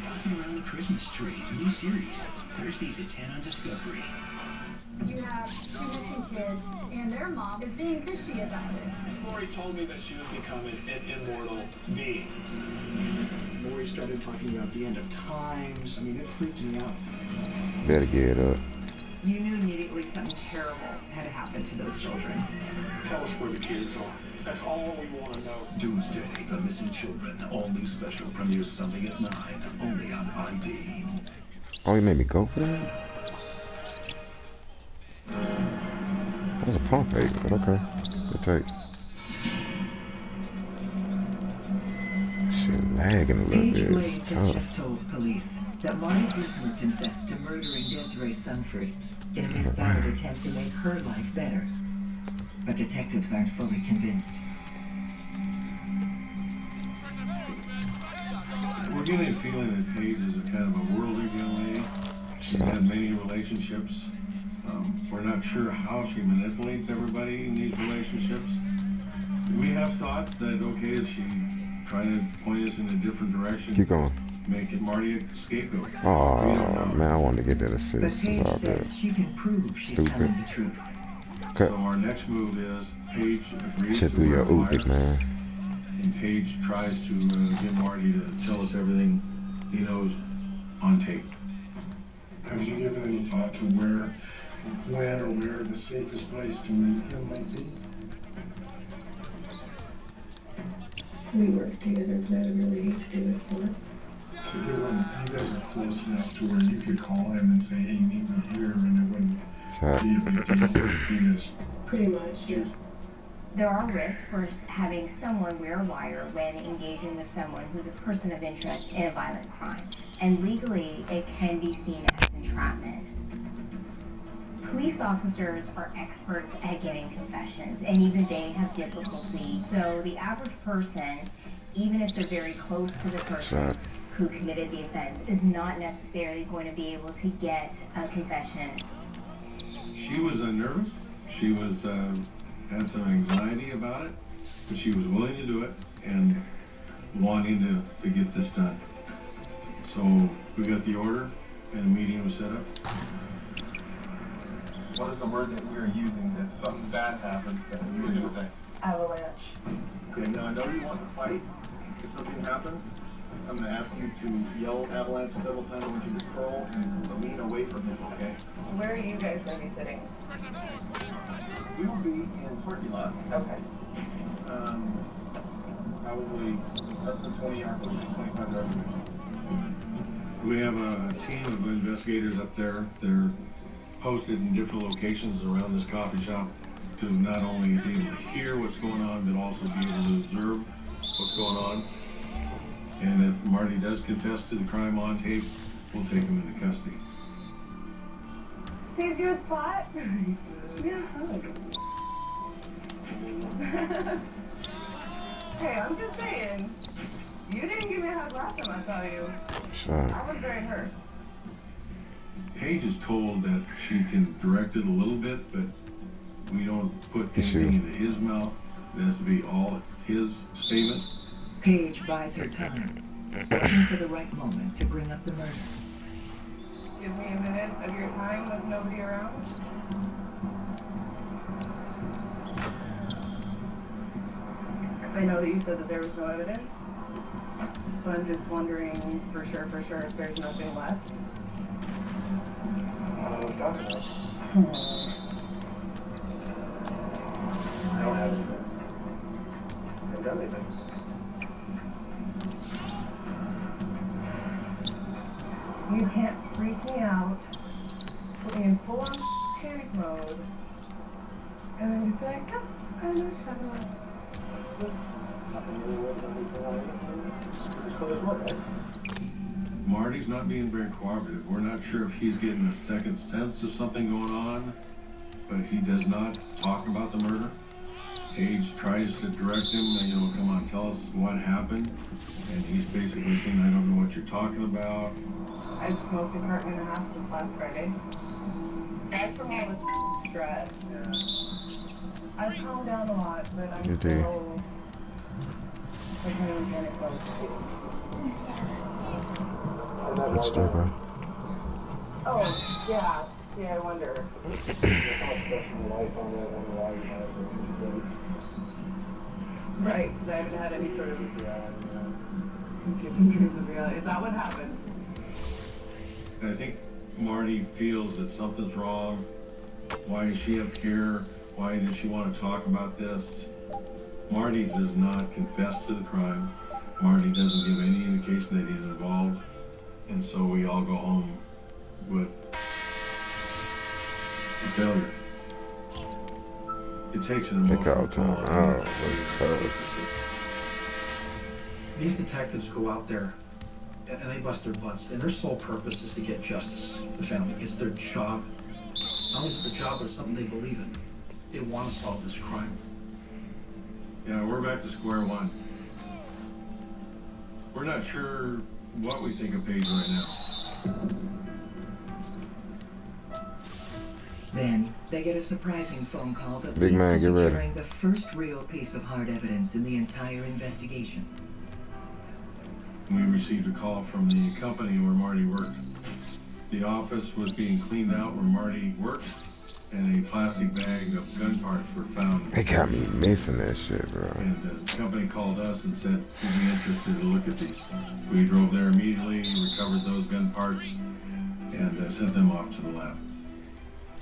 Walking around the Christmas tree, new series. Thursdays at 10 on Discovery. You have two missing kids, and their mom is being fishy about it. Lori told me that she was becoming an immortal being. Lori started talking about the end of times. I mean, it freaked me out. Better get up. You knew immediately something terrible had happened to those children. Tell us where the kids are. That's all we want to know. Doomsday, The Missing Children. All new special premieres Sunday at 9. Only on ID. Oh, you made me go for that? That was a pump fake, but okay. Good take. lagging a little bit. Blade It's has tough. just told police that Marty Griswold confessed to murdering Desiree Sunfree in a misguided attempt to make her life better. But detectives aren't fully convinced. We're getting a feeling that Paige is a kind of a worldly young lady. She's had many relationships. We're not sure how she manipulates everybody in these relationships. We have thoughts that, okay, is she trying to point us in a different direction? Keep going. Make it Marty a scapegoat. Oh, man, I wanted to get that assist. But Paige It's all says good. she can prove she's Stupid. telling the truth. Cut. So our next move is Paige agrees Should to do wear your a wire, oopie, man. and Paige tries to get Marty to tell us everything he knows on tape. Have you given any thought to when or where the safest place to meet him might be? We work together, but I really hate to do it for him. So you guys are close enough to where you could call him and say, hey, meet me here, and it wouldn't be a big deal. He just Pretty much, yes. There are risks for having someone wear a wire when engaging with someone who's a person of interest in a violent crime. And legally, it can be seen as entrapment. Police officers are experts at getting confessions, and even they have difficulty. So the average person, even if they're very close to the person who committed the offense, is not necessarily going to be able to get a confession. She was nervous. She was had some anxiety about it, but she was willing to do it and wanting to get this done. So we got the order and the meeting was set up. What is the word that we are using if something bad happens that we would do say? Avalanche. Okay, now I know you want to fight if something happens. I'm going to ask you to yell avalanche several times into your curl and lean away from him, okay? Where are you guys going to be sitting? We will be in parking lot. Okay. Probably less than 20 yards, 25 yards away. We have a team of investigators up there. They're posted in different locations around this coffee shop to not only be able to hear what's going on, but also be able to observe what's going on. And if Marty does confess to the crime on tape, we'll take him into custody. Saves you a spot? Yeah. Hey, I'm just saying. You didn't give me a hug last time I saw you. I was very hurt. Paige is told that she can direct it a little bit, but we don't put anything into his mouth. It has to be all his statement. Paige buys her time, waiting for the right moment to bring up the murder. Give me a minute of your time with nobody around. I know that you said that there was no evidence, so I'm just wondering for sure if there's nothing left. I don't have anything. I haven't done anything. You can't freak me out, put me in full-on panic mode, and then just be like, oh, I know what's happening. Marty's not being very cooperative. We're not sure if he's getting a second sense of something going on, but he does not talk about the murder. Paige tries to direct him, come on, tell us what happened. And he's basically saying, I don't know what you're talking about. I smoked a carton and a half since last Friday. That's from all the stress. I've calmed down a lot, but I'm still becoming panic mode. Let's do that. Oh, yeah. Yeah, I wonder. Right, because I haven't had any sort of confusing dreams of reality. Is that what happened? And I think Marty feels that something's wrong. Why is she up here? Why does she want to talk about this? Marty does not confess to the crime. Marty doesn't give any indication that he's involved. And so we all go home with a failure. It takes an emotional toll. These detectives go out there and they bust their butts, and their sole purpose is to get justice for the family. It's their job. Not only is it their job, but it's something they believe in. They want to solve this crime. Yeah, we're back to square one. We're not sure what we think of Paige right now. Then, they get a surprising phone call that Big man, get ready. securing the first real piece of hard evidence in the entire investigation. We received a call from the company where Marty worked. The office was being cleaned out where Marty worked, and a plastic bag of gun parts were found. They got me missing that shit, bro. And the company called us and said, we'd be interested to look at these. We drove there immediately, recovered those gun parts, and sent them off to the lab.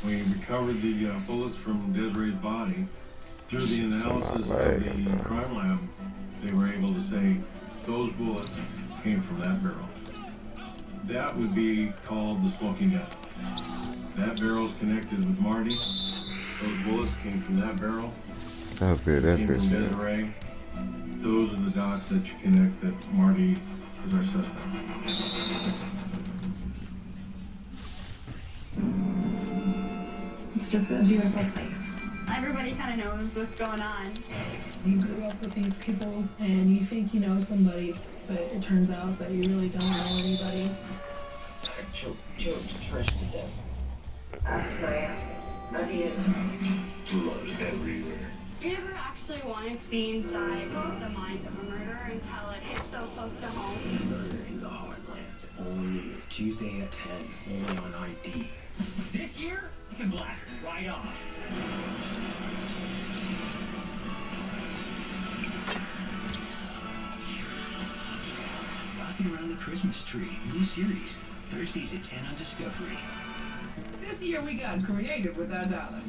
We recovered the bullets from Desiree's body. Through the analysis of the crime lab, they were able to say those bullets came from that barrel. That would be called the smoking gun. That barrel's connected with Marty. Those bullets came from that barrel. That's good, that's good Came from shit. Desiree. Those are the dots that you connect that Marty is our suspect. It's just a beautiful place. Everybody kind of knows what's going on. You grew up with these people and you think you know somebody, but it turns out that you really don't know anybody. Joe's fresh to death. Blood everywhere. You never actually wanted to be inside the mind of a murderer until it hits so close to home. Murder in the heartland. Only Tuesday at 10. Only on ID. This year, you can blast it right off. Rocking around the Christmas tree. New series. Thursdays at 10 on Discovery. This year we got creative with our dollars.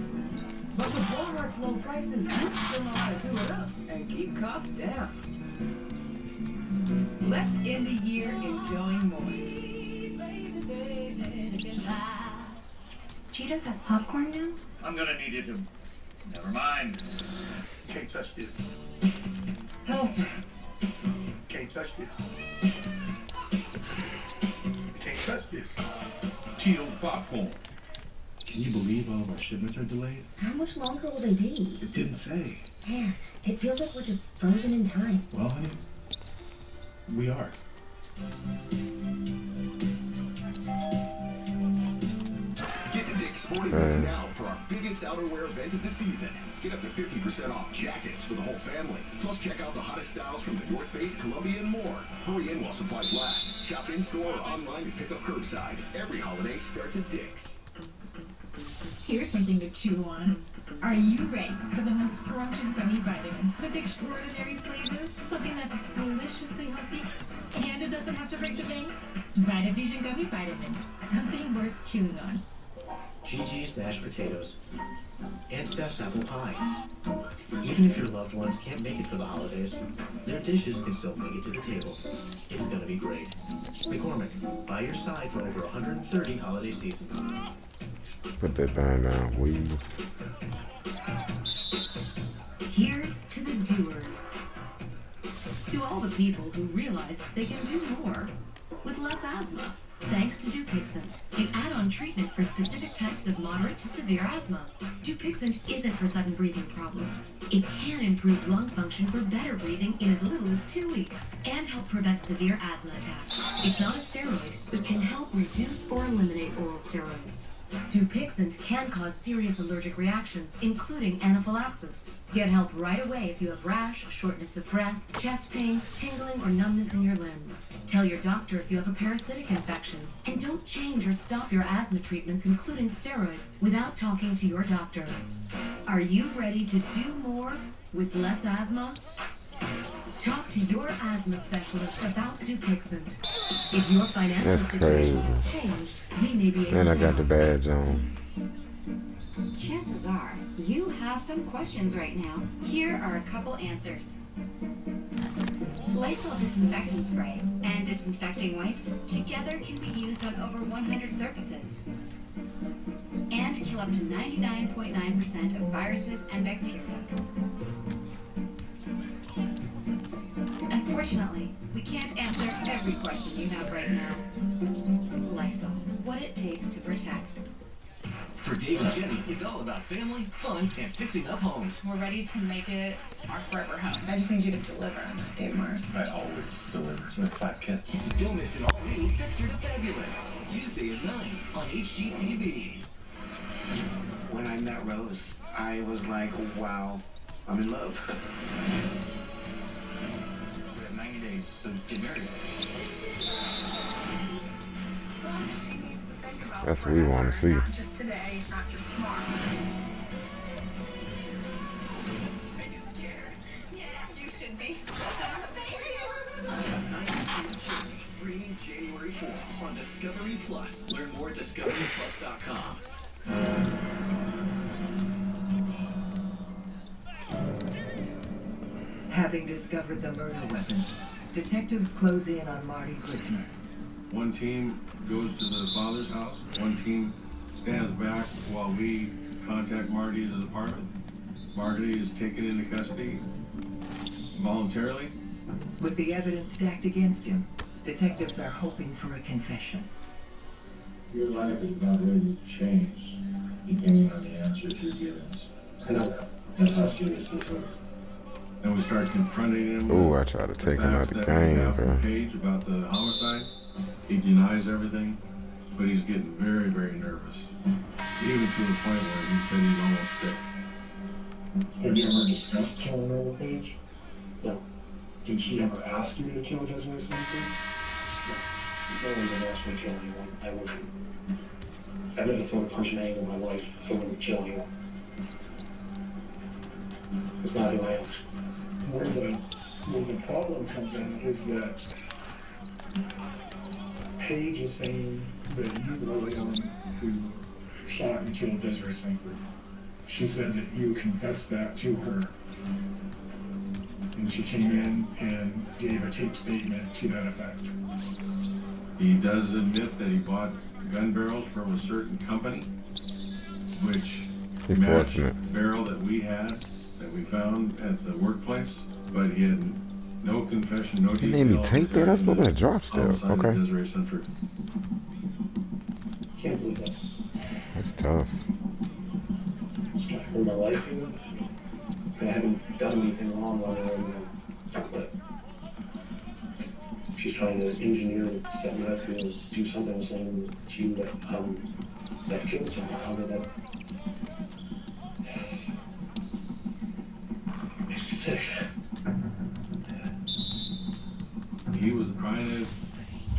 But with Walmart's low prices, we still know how to do it up and keep costs down. Let's end the year enjoying more. Cheetah's got popcorn now? I'm gonna need it to... Never mind. Can't touch this. Help! Can't touch this. Can't touch this. Cheeto popcorn. Can you believe all of our shipments are delayed? How much longer will they be? It didn't say. Man, it feels like we're just frozen in time. Well, honey, we are. Get to Dick's Sporting Goods now for our biggest outerwear event of the season. Get up to 50% off jackets for the whole family. Plus, check out the hottest styles from the North Face, Columbia, and more. Hurry in while supplies last. Shop in-store or online to pick up curbside. Every holiday starts at Dick's. Here's something to chew on. Are you ready for the most scrumptious gummy vitamins with extraordinary flavors? Something that's deliciously healthy and it doesn't have to break the bank? Vitavision gummy vitamins. Something worth chewing on. Gigi's mashed potatoes and Steph's apple pie. Even if your loved ones can't make it for the holidays, their dishes can still make it to the table. It's gonna be great. McCormick, by your side for over 130 holiday seasons. Put that thing down, please. Here's to the doers. To all the people who realize they can do more with less asthma. Thanks to Dupixent, an add-on treatment for specific types of moderate to severe asthma. Dupixent isn't for sudden breathing problems. It can improve lung function for better breathing in as little as 2 weeks and help prevent severe asthma attacks. It's not a steroid, but can help reduce or eliminate oral steroids. Dupixent can cause serious allergic reactions, including anaphylaxis. Get help right away if you have rash, shortness of breath, chest pain, tingling, or numbness in your limbs. Tell your doctor if you have a parasitic infection. And don't change or stop your asthma treatments, including steroids, without talking to your doctor. Are you ready to do more with less asthma? Talk to your asthma specialist about Dupixent. If your financial situation has changed, we may be able And I got the badge on. Chances are, you have some questions right now. Here are a couple answers. Lysol disinfectant spray and disinfecting wipes together can be used on over 100 surfaces and kill up to 99.9% of viruses and bacteria. Unfortunately, we can't answer every question you have right now. Lysol, what it takes to protect. For Dave and Jenny, it's all about family, fun, and fixing up homes. We're ready to make it our forever home. I just need you to deliver, Dave Mars. I always deliver. So I have 5 kids. Don't miss an all-new Fixer to Fabulous. Tuesday at 9 on HGTV. When I met Rose, I was like, wow, I'm in love. We have 90 days to get married. That's what we want to see. Not just today, not just tomorrow. Are you scared? Yeah, you should be. Streaming January 4th on Discovery Plus. Learn more at discoveryplus.com. Having discovered the murder weapon, detectives close in on Marty Grisner. One team goes to the father's house. One team stands back while we contact Marty at his apartment. Marty is taken into custody voluntarily. With the evidence stacked against him, detectives are hoping for a confession. Your life is about ready to change, depending on the answers you're given. I know that. That's how serious this is. And we start confronting him. Oh, I tried to take him out of the game, bro. Page about the homicide. He denies everything, but he's getting very, very nervous. Even to the point where he said he's almost sick. Have you ever discussed killing her on the page? No. Did she ever ask you to kill Desiree Sanford? No. No one would ask me to kill anyone. I wouldn't. I've never thrown a person in my life if I wouldn't kill anyone. It's not who I am. Where the problem comes in is that Paige is saying that you were the one who shot and killed Desiree Sanford. She said that you confessed that to her. And she came in and gave a tape statement to that effect. He does admit that he bought gun barrels from a certain company, which matched the barrel that we had, that we found at the workplace, but he had no confession, no details. He made me take that? That's supposed to be a drop step. Okay. Desiree Sanford. Can't believe that. That's tough. In my life, I haven't done anything wrong other than but she's trying to engineer set me up to do something saying to you that killed someone. How did that makes me sick? He was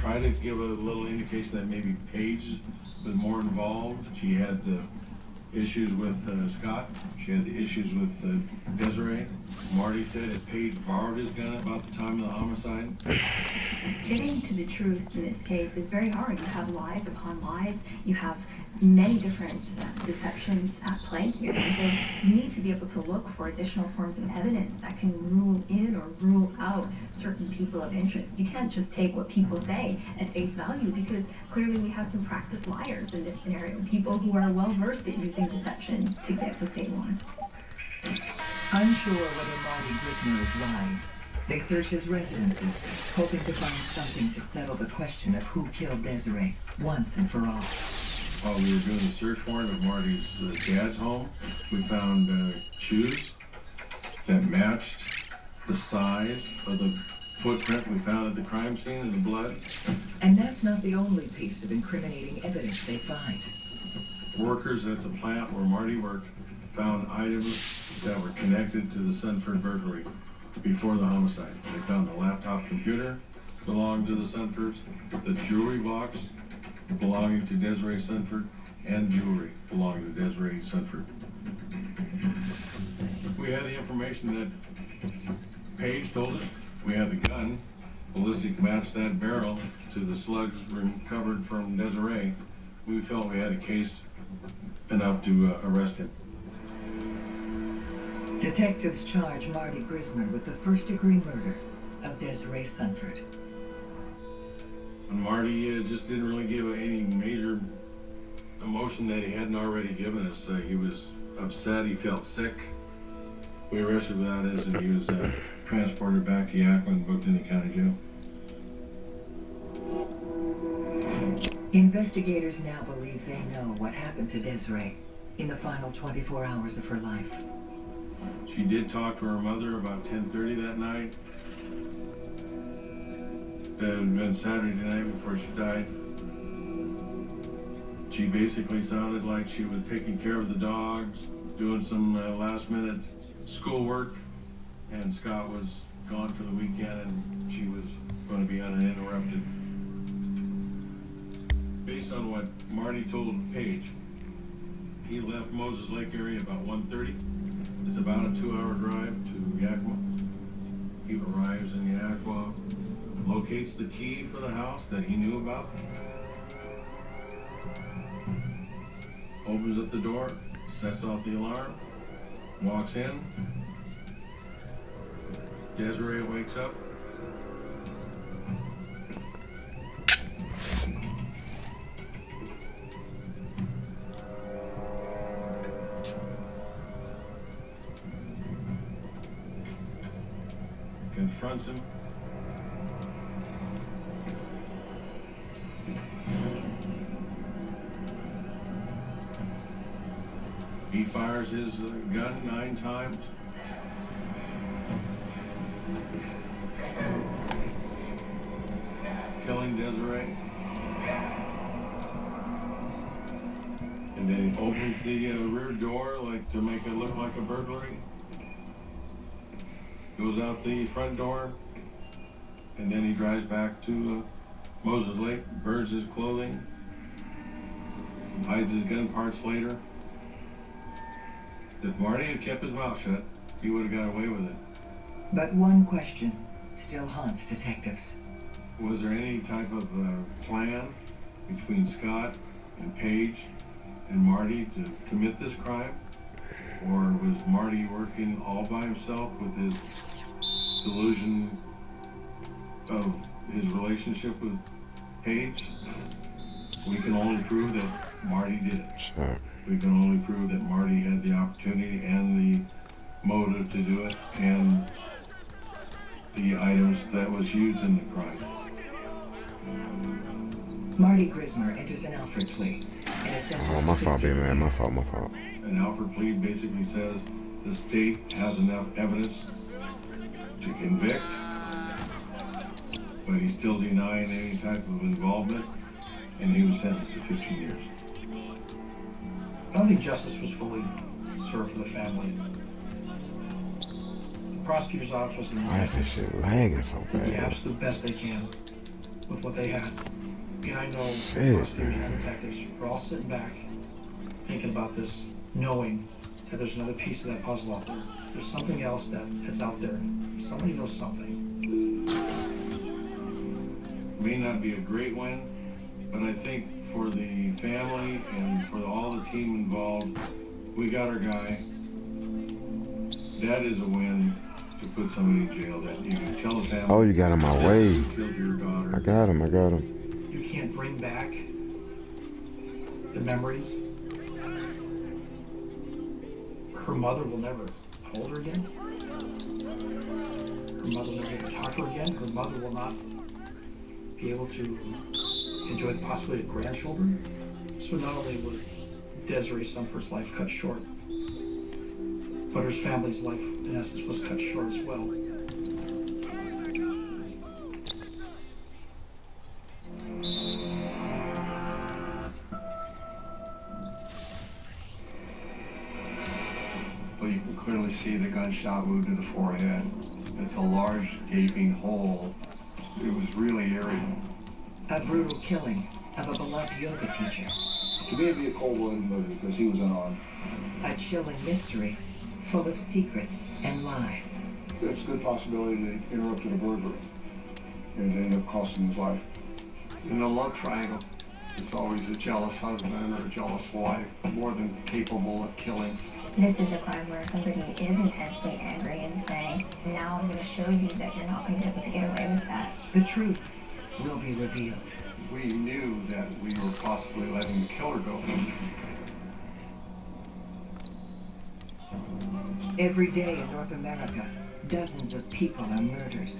trying to give a little indication that maybe Paige was more involved. She had the issues with Scott. She had the issues with Desiree. Marty said that Paige borrowed his gun about the time of the homicide. Getting to the truth in this case is very hard. You have lies upon lies. You have many different deceptions at play here. And so you need to be able to look for additional forms of evidence that can rule in or rule out certain people of interest. You can't just take what people say at face value, because clearly we have some practiced liars in this scenario, people who are well versed at using deception to get what they want. Unsure whether Marty Grisner is lying, they search his residences, hoping to find something to settle the question of who killed Desiree once and for all. While we were doing the search warrant of Marty's dad's home, we found shoes that matched the size of the footprint we found at the crime scene and the blood. And that's not the only piece of incriminating evidence they find. Workers at the plant where Marty worked found items that were connected to the Sunford burglary before the homicide. They found the laptop computer belonged to the Sunfords, the jewelry box belonging to Desiree Sunford, and jewelry belonging to Desiree Sunford. We had the information that Paige told us. We had the gun. Ballistic matched that barrel to the slugs recovered from Desiree. We felt we had a case enough to arrest him. Detectives charge Marty Grisner with the first-degree murder of Desiree Sunford. And Marty just didn't really give any major emotion that he hadn't already given us. He was upset. He felt sick. We arrested without incident. He was transported back to Yakima and booked into county jail. Investigators now believe they know what happened to Desiree in the final 24 hours of her life. She did talk to her mother about 10:30 that night. It had been Saturday night before she died. She basically sounded like she was taking care of the dogs, doing some last-minute schoolwork, and Scott was gone for the weekend and she was going to be uninterrupted. Based on what Marty told Paige, he left Moses Lake area about 1:30. It's about a 2-hour drive to Yakima. He arrives in Yakima, locates the key for the house that he knew about, opens up the door, sets off the alarm, walks in. Desiree wakes up. Confronts him. He fires his gun 9 times. Killing Desiree. And then he opens the rear door like to make it look like a burglary. Goes out the front door, and then he drives back to Moses Lake, burns his clothing, hides his gun parts later. If Marty had kept his mouth shut, he would have got away with it. But one question still haunts detectives. Was there any type of plan between Scott and Paige and Marty to commit this crime? Or was Marty working all by himself with his delusion of his relationship with Paige? We can only prove that Marty did it. Sure. We can only prove that Marty had the opportunity and the motive to do it and the items that was used in the crime. Marty Grismer enters an Alfred plea. Oh, my fault, baby man. My fault. An Alfred plea basically says the state has enough evidence to convict, but he's still denying any type of involvement, and he was sentenced to 15 years. I don't think justice was fully served for the family. The prosecutor's office was Why is this shit lagging so did the bad? absolute best they can with what they had. And I know Shit, prosecutors and detectives are all sitting back thinking about this, knowing that there's another piece of that puzzle out there. There's something else that's out there. Somebody knows something. May not be a great win, but I think for the family and for all the team involved, we got our guy. That is a win to put somebody in jail that you can tell the family. Oh, you got him my way. You killed your daughter. I got him. You can't bring back the memories. Her mother will never hold her again. Her mother will never get to talk to her again. Her mother will not be able to enjoy the possibility of grandchildren. So not only was Desiree Sumford's life cut short, but her family's life, in essence, was cut short as well. Well, you can clearly see the gunshot wound to the forehead. It's a large, gaping hole. It was really eerie. A brutal killing of a beloved yoga teacher. To me, it'd be a cold-blooded murder because he was unarmed. A chilling mystery full of secrets and lies. It's a good possibility that he interrupted a burglary and ended up costing his life. In the love triangle, it's always a jealous husband or a jealous wife, more than capable of killing. This is a crime where somebody is intensely angry and saying, now I'm going to show you that you're not going to be able to get away with that. The truth will be revealed. We knew that we were possibly letting the killer go. Every day in North America, dozens of people are murdered.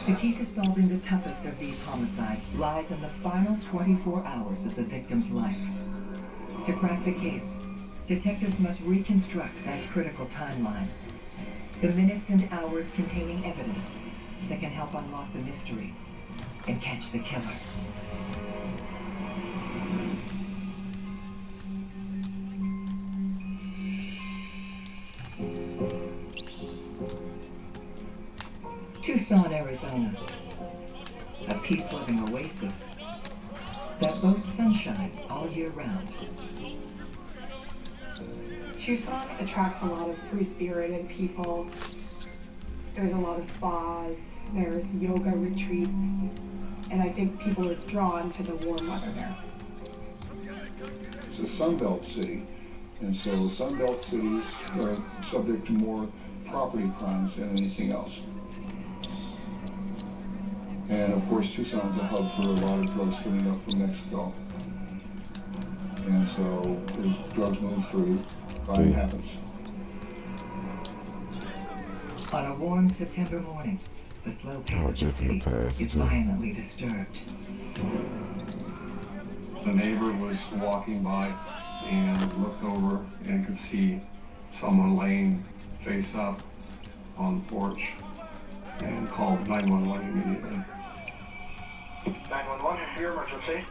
The key to solving the toughest of these homicides lies in the final 24 hours of the victim's life. To crack the case, detectives must reconstruct that critical timeline. The minutes and hours containing evidence that can help unlock the mystery and catch the killer. Tucson, Arizona, a peace-loving oasis that boasts sunshine all year round. Tucson attracts a lot of free-spirited people. There's a lot of spas, there's yoga retreats, and I think people are drawn to the warm weather there. It's a Sunbelt city, and so Sunbelt cities are subject to more property crimes than anything else. And of course, Tucson's a hub for a lot of drugs coming up from Mexico. And so there's drugs moving through, crime happens. On a warm September morning, the slow pace of the city is violently disturbed. The neighbor was walking by and looked over and could see someone laying face up on the porch and called 911 immediately. 911, is your emergency?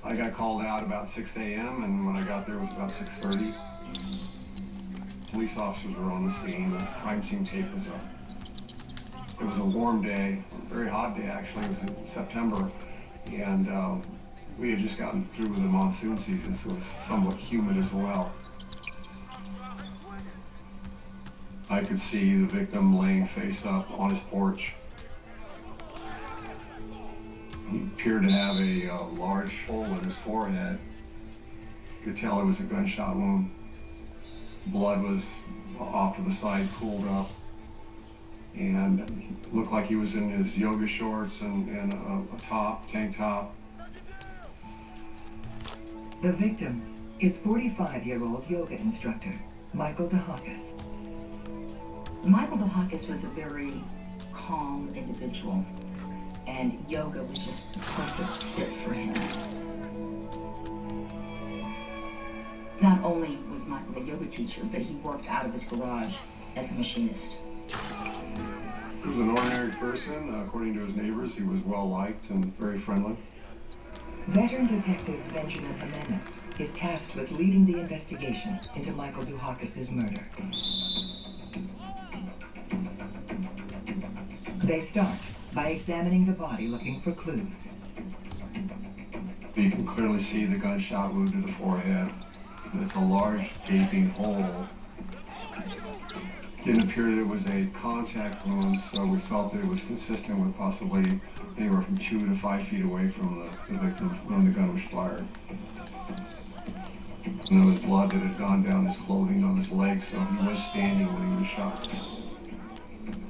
I got called out about 6 a.m. and when I got there it was about 6:30. Police officers were on the scene, the crime scene tape was up. It was a warm day, a very hot day actually, it was in September, and we had just gotten through with the monsoon season, so it was somewhat humid as well. I could see the victim laying face up on his porch. He appeared to have a large hole in his forehead. You could tell it was a gunshot wound. Blood was off to the side, pooled up. And it looked like he was in his yoga shorts and a top, tank top. The victim is 45-year-old yoga instructor, Michael DeHakis. Michael DeHakis was a very calm individual, and yoga was just the perfect fit for him. Not only was Michael a yoga teacher, but he worked out of his garage as a machinist. He was an ordinary person. According to his neighbors, he was well-liked and very friendly. Veteran Detective Benjamin Jimenez is tasked with leading the investigation into Michael DeHakis' murder. They start by examining the body looking for clues. You can clearly see the gunshot wound to the forehead. It's a large gaping hole. It didn't appear that it was a contact wound, so we felt that it was consistent with possibly anywhere from 2 to 5 feet away from the victim when the gun was fired. And there was blood that had gone down his clothing on his legs, so he was standing when he was shot.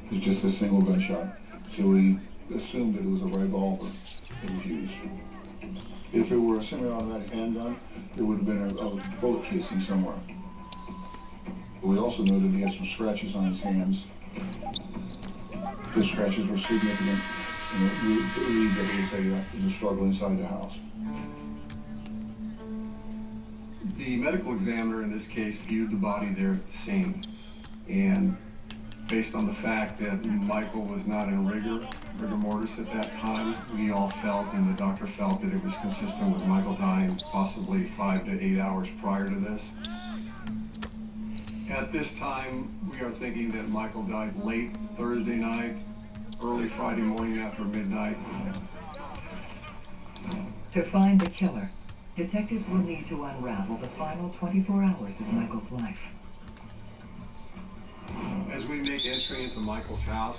It's just a single gunshot, so we assumed that it was a revolver that was used. If it were a semi-automatic handgun, there would have been a bullet casing somewhere. We also know that he had some scratches on his hands. The scratches were significant, and we believe that it was a struggle inside the house. The medical examiner in this case viewed the body there at the scene, and based on the fact that Michael was not in rigor mortis at that time, we all felt, and the doctor felt, that it was consistent with Michael dying possibly 5 to 8 hours prior to this. At this time, we are thinking that Michael died late Thursday night, early Friday morning after midnight. To find the killer, detectives will need to unravel the final 24 hours of Michael's life. As we make entry into Michael's house,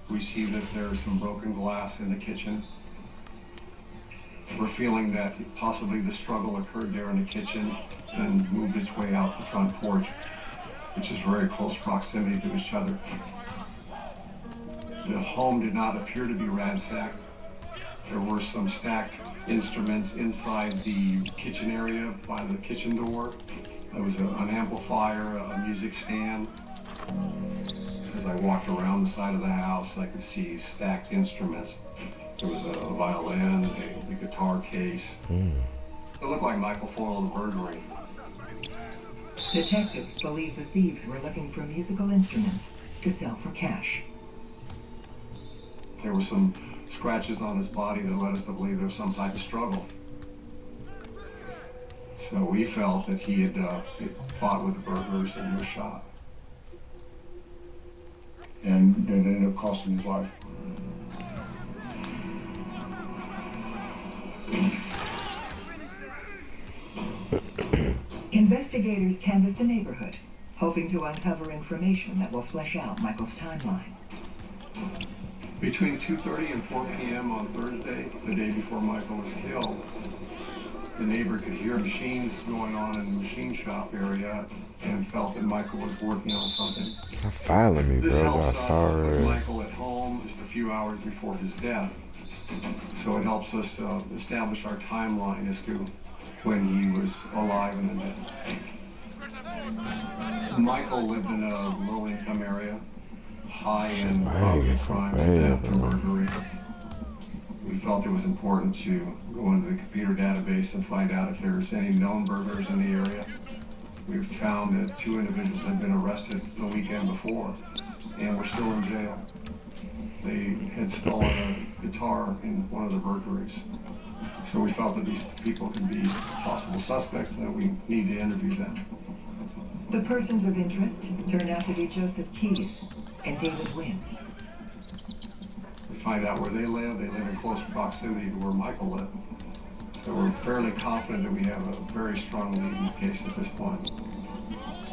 we see that there's some broken glass in the kitchen. We're feeling that possibly the struggle occurred there in the kitchen and moved its way out the front porch, which is very close proximity to each other. The home did not appear to be ransacked. There were some stacked instruments inside the kitchen area by the kitchen door. There was an amplifier, a music stand. As I walked around the side of the house, I could see stacked instruments. There was a violin, a guitar case. It looked like Michael foiled the burglary. Detectives believe the thieves were looking for musical instruments to sell for cash. There were some scratches on his body that led us to believe there was some type of struggle. So we felt that he had fought with the burglars and was shot. And it ended up costing his life. Investigators canvassed the neighborhood, hoping to uncover information that will flesh out Michael's timeline. Between 2:30 and 4 p.m. on Thursday, the day before Michael was killed, the neighbor could hear machines going on in the machine shop area and felt that Michael was working on something. Stop following me, This bro. helps I us saw with it. Michael at home just a few hours before his death. So it helps us establish our timeline as to when he was alive and dead. Michael lived in a low-income area, high in crime, theft, and burglary. We felt it was important to go into the computer database and find out if there's any known burglars in the area. We've found that 2 individuals had been arrested the weekend before and were still in jail. They had stolen a guitar in one of the burglaries. So we felt that these people could be possible suspects and that we need to interview them. The persons of interest turned out to be Joseph Keyes and David Wynn. We find out where they live in close proximity to where Michael lived. So we're fairly confident that we have a very strong lead in the case at this point.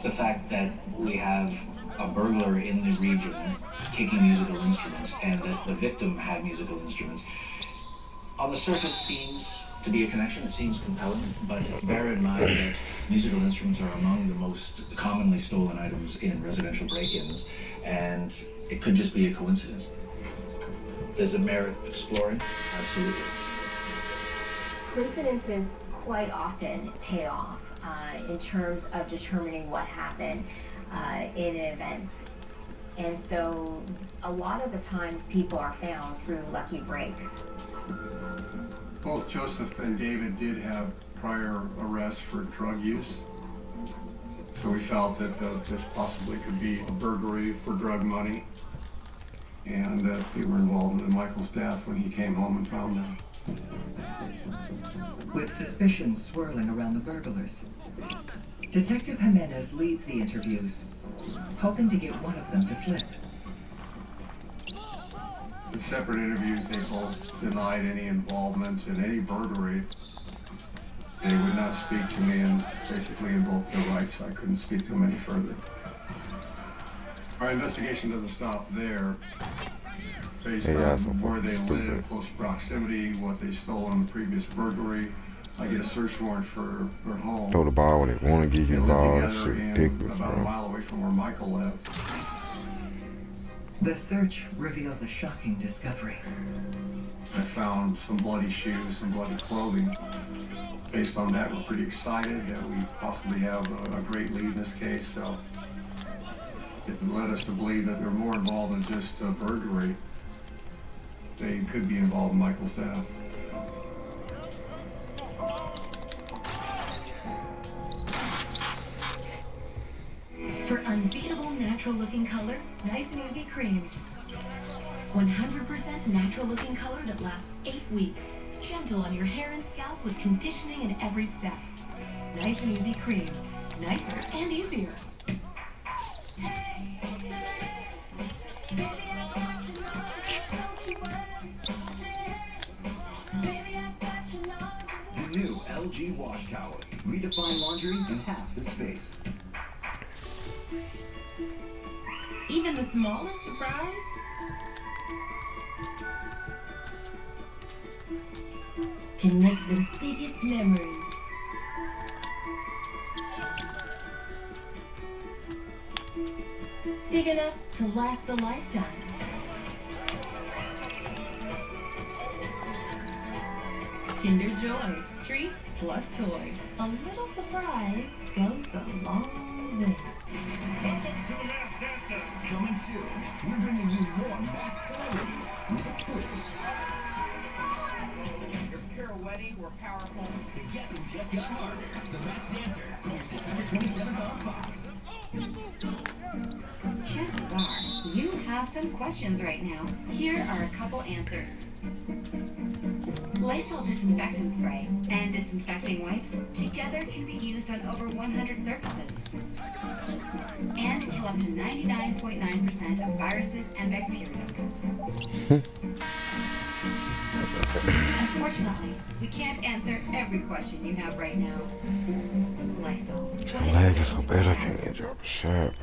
The fact that we have a burglar in the region taking musical instruments and that the victim had musical instruments, on the surface seems to be a connection. It seems compelling, but bear in mind that musical instruments are among the most commonly stolen items in residential break-ins, and it could just be a coincidence. Does it merit exploring? Absolutely. Coincidences quite often pay off in terms of determining what happened in an event. And so a lot of the times people are found through lucky breaks. Both Joseph and David did have prior arrests for drug use. So we felt that this possibly could be a burglary for drug money, and that they were involved in Michael's death when he came home and found them. With suspicions swirling around the burglars, Detective Jimenez leads the interviews, hoping to get one of them to flip. In separate interviews, they both denied any involvement in any burglary. They would not speak to me and basically invoked their rights, so I couldn't speak to them any further. Our investigation doesn't stop there. Based on where they live, close proximity, what they stole in the previous burglary, I get a search warrant for their home. Throw the ball when they want to give you the ball. That shit ridiculous, about bro. a mile away from where Michael lived. The search reveals a shocking discovery. I found some bloody shoes, some bloody clothing. Based on that, we're pretty excited that we possibly have a great lead in this case. So it led us to believe that they're more involved than just burglary. They could be involved in Michael's death. For unbeatable natural-looking color, Nice and Easy Cream. 100% natural-looking color that lasts 8 weeks. Gentle on your hair and scalp with conditioning in every step. Nice and Easy Cream. Nicer and easier. The new LG wash towel. Redefine laundry in half the space. Even the smallest surprise can make the biggest memories. Big enough to last a lifetime. Kinder Joy. Treats plus toy. A little surprise goes a long way. Coming soon, we're bringing you more max celebrities with a twist. Your pirouetting were powerful. The guessing just got harder. The Masked Dancer goes December 27th on Fox. Chances are, you have some questions right now. Here are a couple answers. Lysol disinfectant spray and disinfecting wipes together can be used on over 100 surfaces and kill up to 99.9% of viruses and bacteria. Unfortunately, we can't answer every question you have right now. Lysol. My leg is so bad I can't get drop a shot.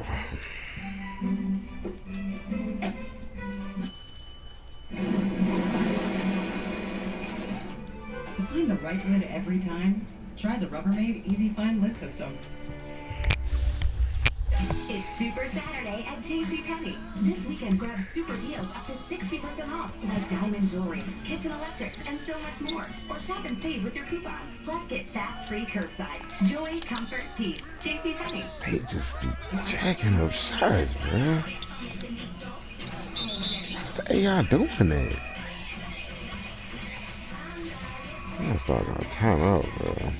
To find the right lid every time, try the Rubbermaid Easy Find Lid System. It's Super Saturday at JCPenney. This weekend, grab super deals up to 60% off, like diamond jewelry, kitchen electrics, and so much more. Or shop and save with your coupon. Plus, get fast free curbside. Joy, comfort, peace. JCPenney. They just be jacking up shots, man. What the y'all doing that? I'm gonna start my time out, bro.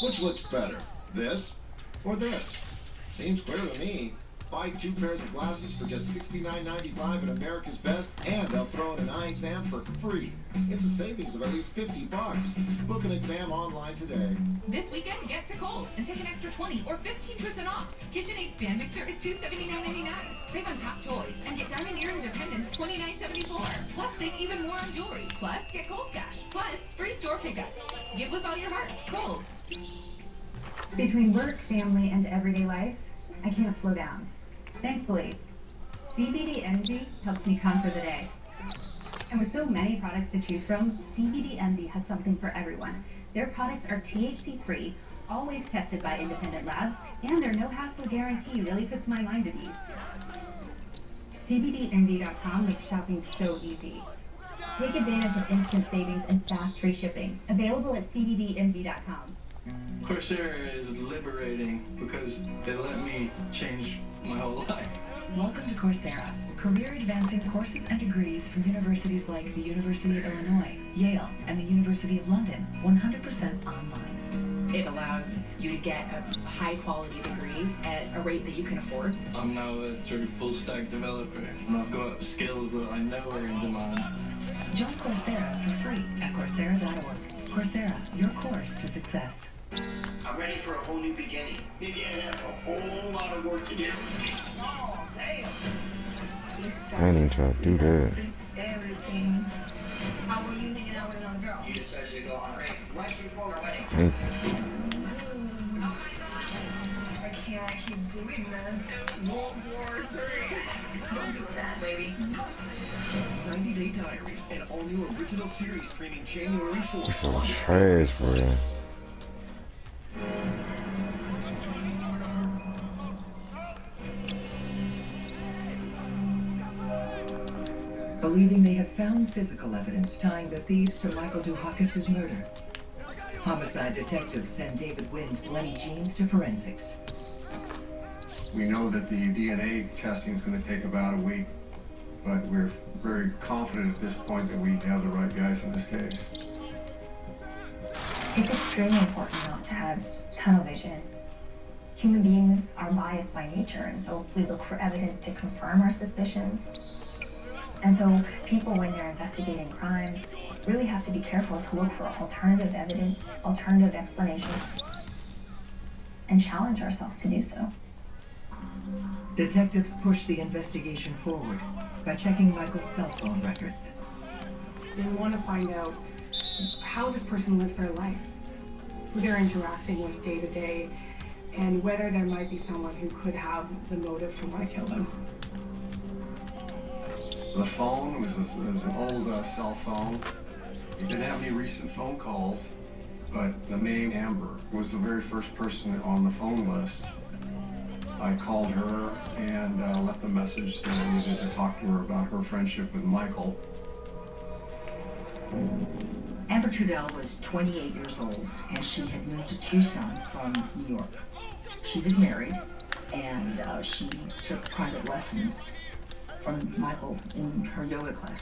Which looks better, this or this? Seems clear to me. Buy 2 pairs of glasses for just $69.95 at America's Best, and they'll throw in an eye exam for free. It's a savings of at least $50. Book an exam online today. This weekend, get to Kohl's and take an extra 20 or 15% off. KitchenAid stand mixer is $279.99. Save on top toys and get diamond earrings or pendants $29.74. Plus, save even more on jewelry. Plus, get Kohl's cash. Plus, free store pickup. Give with all your heart. Kohl's. Between work, family, and everyday life, I can't slow down. Thankfully, CBD Envy helps me conquer the day. And with so many products to choose from, CBD Envy has something for everyone. Their products are THC-free, always tested by independent labs, and their no-hassle guarantee really puts my mind at ease. CBDenvy.com makes shopping so easy. Take advantage of instant savings and fast free shipping. Available at CBDenvy.com. Coursera is liberating because they let me change my whole life. Welcome to Coursera, career-advancing courses and degrees from universities like the University of Illinois, Yale, and the University of London, 100% online. It allows you to get a high-quality degree at a rate that you can afford. I'm now a sort of full-stack developer, and I've got skills that I know are in demand. Join Coursera for free at Coursera.org. Coursera, your course to success. I'm ready for a whole new beginning. Maybe I have a whole lot of work to do. Oh, damn! I ain't even trying to do that. Everything. How were you hanging out with another girl? You decided to go on a break. Right before our wedding. I can't keep doing this. World War III. Don't do that, baby. 90 Day Diary, an all-new original series streaming January 4th. It's some trash, bro. Believing they have found physical evidence tying the thieves to Michael Dukakis' murder, homicide detectives send David Wynn's bloody genes to forensics. We know that the DNA testing is going to take about a week, but we're very confident at this point that we have the right guys in this case. It's extremely important not to have tunnel vision. Human beings are biased by nature, and so we look for evidence to confirm our suspicions. And so people, when they're investigating crimes, really have to be careful to look for alternative evidence, alternative explanations, and challenge ourselves to do so. Detectives push the investigation forward by checking Michael's cell phone records. They want to find out how this person lives their life, who they're interacting with day to day, and whether there might be someone who could have the motive to want to kill them. The phone was an old cell phone. It didn't have any recent phone calls, but the name Amber was the very first person on the phone list. I called her and left a message that I needed to talk to her about her friendship with Michael. Amber Trudell was 28 years old, and she had moved to Tucson from New York. She was married, and she took private lessons from Michael in her yoga class.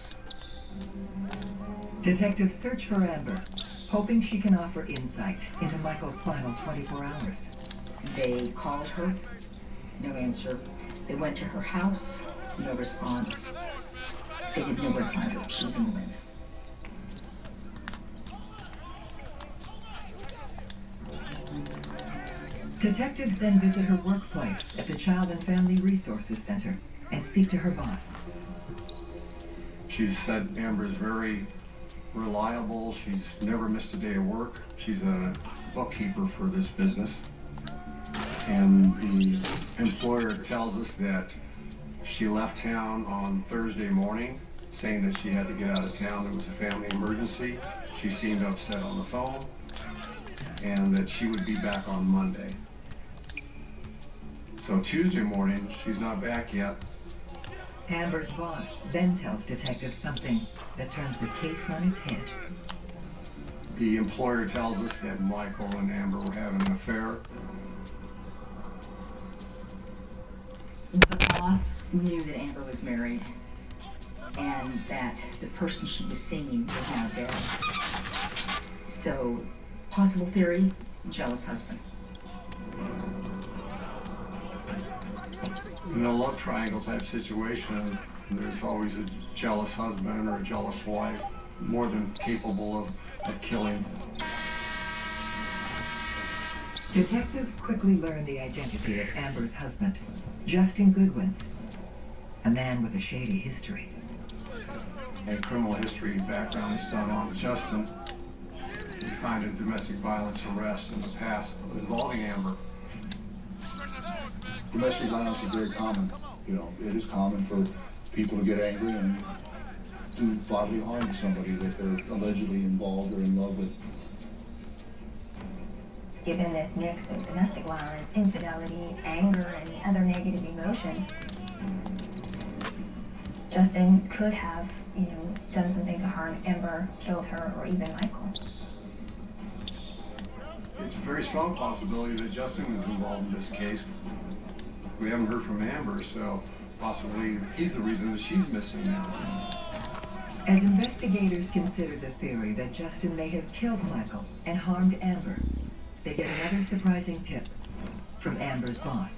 Detectives search for Amber, hoping she can offer insight into Michael's final 24 hours. They called her, no answer. They went to her house, no response. They didn't know where to find her. She was in the wind. Detectives then visit her workplace at the Child and Family Resources Center and speak to her boss. She's said Amber's very reliable. She's never missed a day of work. She's a bookkeeper for this business. And the employer tells us that she left town on Thursday morning, saying that she had to get out of town. There was a family emergency. She seemed upset on the phone, and that she would be back on Monday. So Tuesday morning, she's not back yet. Amber's boss then tells detectives something that turns the case on its head. The employer tells us that Michael and Amber were having an affair. The boss knew that Amber was married and that the person she was seeing was now dead. So, possible theory, jealous husband. In a love triangle type situation, there's always a jealous husband or a jealous wife, more than capable of killing. Detectives quickly learn the identity of Amber's husband, Justin Goodwin, a man with a shady history. A criminal history background is done on Justin. We find a domestic violence arrest in the past involving Amber. Domestic violence is very common. You know, it is common for people to get angry and do bodily harm to somebody that they're allegedly involved or in love with. Given this mix of domestic violence, infidelity, anger, and other negative emotions, Justin could have, done something to harm Amber, killed her, or even Michael. It's a very strong possibility that Justin was involved in this case. We haven't heard from Amber, so possibly he's the reason that she's missing now. As investigators consider the theory that Justin may have killed Michael and harmed Amber, they get another surprising tip from Amber's boss.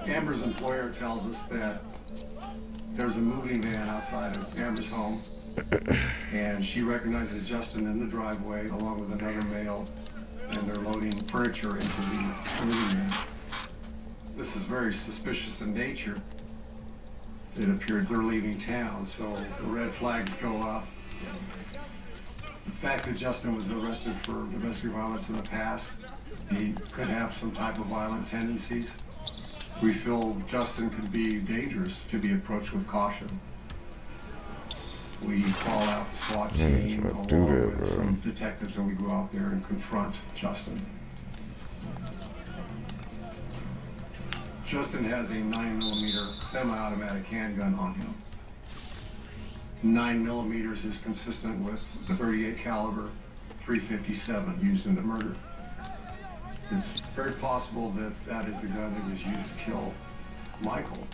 Amber's employer tells us that there's a moving van outside of Amber's home, and she recognizes Justin in the driveway along with another male, and they're loading furniture into the moving van. This is very suspicious in nature. It appears they're leaving town, so the red flags go up. The fact that Justin was arrested for domestic violence in the past, he could have some type of violent tendencies. We feel Justin could be dangerous to be approached with caution. We call out the SWAT team along with some detectives, and we go out there and confront Justin. Justin has a 9mm semi-automatic handgun on him. 9mm is consistent with the .38 caliber .357 used in the murder. It's very possible that that is the gun that was used to kill Michael.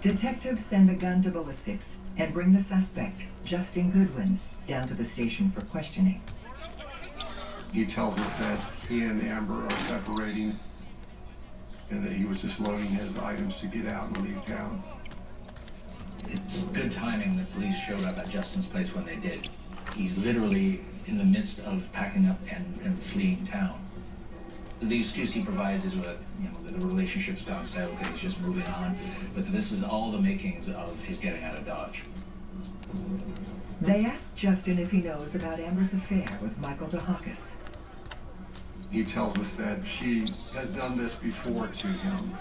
Detectives send the gun to ballistics and bring the suspect, Justin Goodwin, down to the station for questioning. He tells us that he and Amber are separating and that he was just loading his items to get out and leave town. It's good timing that police showed up at Justin's place when they did. He's literally in the midst of packing up and fleeing town. The excuse he provides is that the relationship's gone south, that he's just moving on, but this is all the makings of his getting out of Dodge. They ask Justin if he knows about Amber's affair with Michael DeHakis. He tells us that she has done this before to him.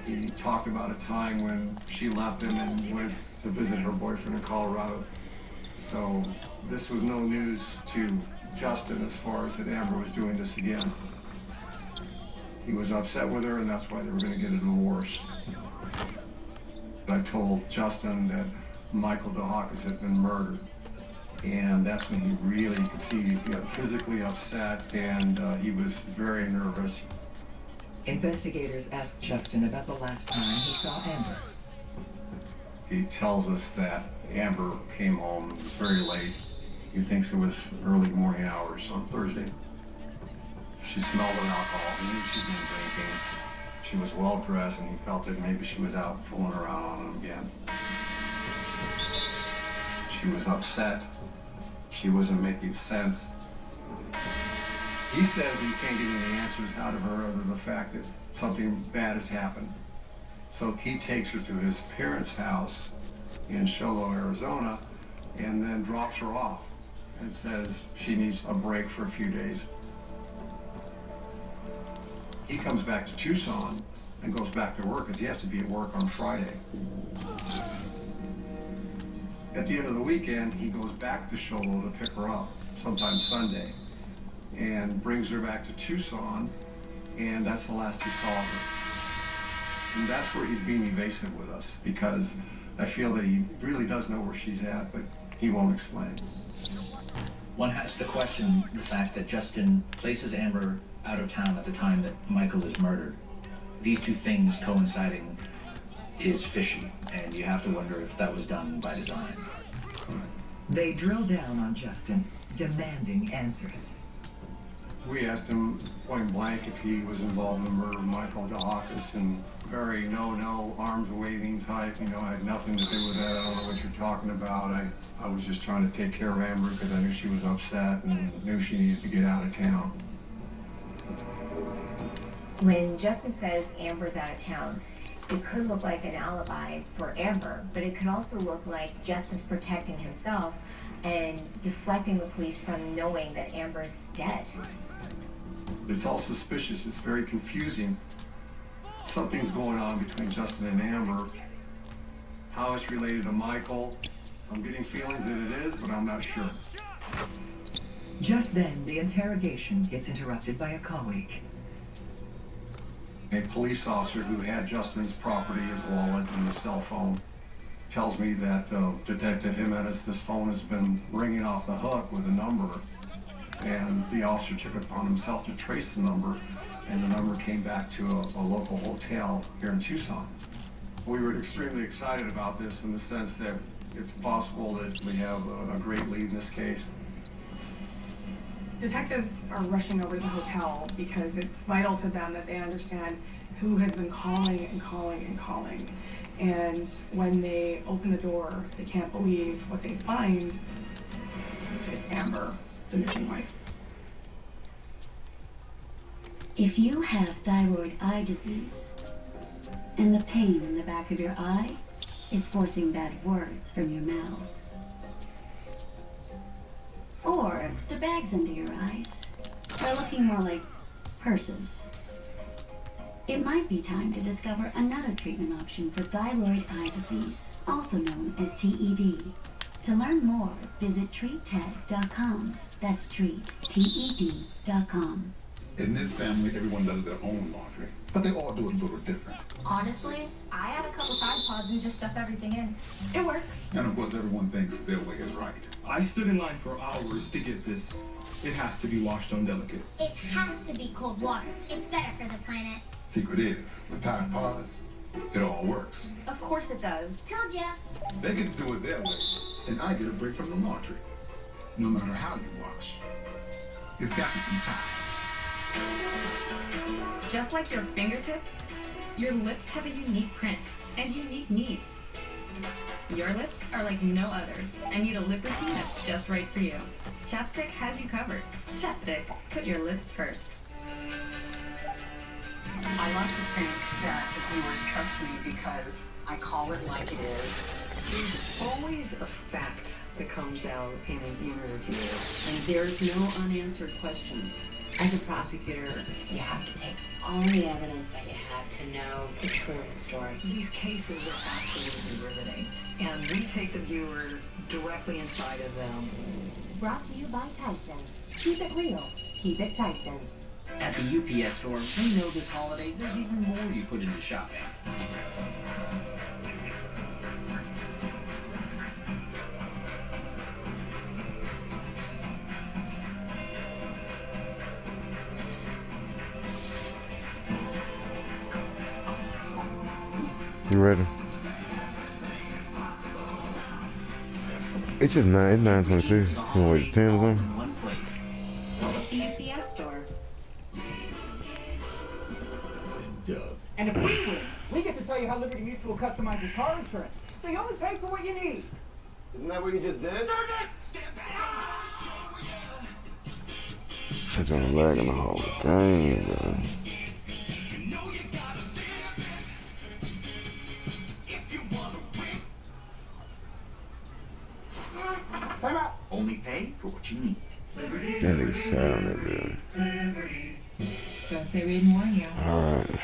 He talked about a time when she left him and went to visit her boyfriend in Colorado. So this was no news to Justin as far as that Amber was doing this again. He was upset with her, and that's why they were going to get a divorce. I told Justin that Michael DeHakis had been murdered. And that's when he really could see he got physically upset, and he was very nervous. Investigators asked Justin about the last time he saw Amber. He tells us that Amber came home very late. He thinks it was early morning hours on Thursday. She smelled of alcohol. He knew she'd been drinking. She was well dressed, and he felt that maybe she was out fooling around on him again. She was upset. She wasn't making sense. He says he can't get any answers out of her other than the fact that something bad has happened. So he takes her to his parents' house in Sholo, Arizona, and then drops her off and says she needs a break for a few days. He comes back to Tucson and goes back to work because he has to be at work on Friday. At the end of the weekend, he goes back to Sholo to pick her up, sometime Sunday, and brings her back to Tucson, and that's the last he saw of her. And that's where he's being evasive with us, because I feel that he really does know where she's at, but he won't explain. One has to question the fact that Justin places Amber out of town at the time that Michael is murdered. These two things coinciding is fishy, and you have to wonder if that was done by design. They drill down on Justin, demanding answers. We asked him point blank if he was involved in the murder of Michael DeHakis, and very no, arms waving type, I had nothing to do with that, I don't know what you're talking about. I was just trying to take care of Amber because I knew she was upset and knew she needed to get out of town. When Justin says Amber's out of town, it could look like an alibi for Amber, but it could also look like Justin's protecting himself and deflecting the police from knowing that Amber's dead. It's all suspicious. It's very confusing. Something's going on between Justin and Amber. How it's related to Michael, I'm getting feelings that it is, but I'm not sure. Just then, the interrogation gets interrupted by a colleague. A police officer who had Justin's property, his wallet, and his cell phone, tells me that Detective Jimenez, this phone has been ringing off the hook with a number, and the officer took it upon himself to trace the number, and the number came back to a local hotel here in Tucson. We were extremely excited about this in the sense that it's possible that we have a great lead in this case. Detectives are rushing over to the hotel because it's vital to them that they understand who has been calling and calling and calling. And when they open the door, they can't believe what they find. It's Amber, the missing wife. If you have thyroid eye disease, and the pain in the back of your eye is forcing bad words from your mouth, or the bags under your eyes are looking more like purses, it might be time to discover another treatment option for thyroid eye disease, also known as TED. To learn more, visit treatted.com. That's treatted.com. In this family, everyone does their own laundry, but they all do it a little different. Honestly, I add a couple Tide Pods and just stuff everything in. It works. And of course, everyone thinks their way is right. I stood in line for hours to get this. It has to be washed on delicate. It has to be cold water. It's better for the planet. Secret is, with Tide Pods, it all works. Of course it does. Told ya. They get to do it their way, and I get a break from the laundry. No matter how you wash, it's got to be Tide. Just like your fingertips, your lips have a unique print and unique needs. Your lips are like no others and need a lip routine that's just right for you. Chapstick has you covered. Chapstick, put your lips first. I like to think that the viewers trust me because I call it like it is. There's always a fact that comes out in an interview, and there's no unanswered questions. As a prosecutor, You have to take all the evidence that you have to know the truth of the story. these cases are absolutely riveting, and we take the viewers directly inside of them. Brought to you by Tyson. Keep it real. Keep it Tyson. At the UPS store, we know this holiday there's even more you put into shopping. You ready? It's just 9. It's 9:26. You wanna wait 10 or something? UPS store. And if we win, we get to tell you how Liberty Mutual customizes car insurance. So you only pay for what you need. Isn't that what you just did? It's on lagging the whole game, man. Time out. Only pay for what you need. That nigga sounded good. Don't say we didn't warn you. Alright.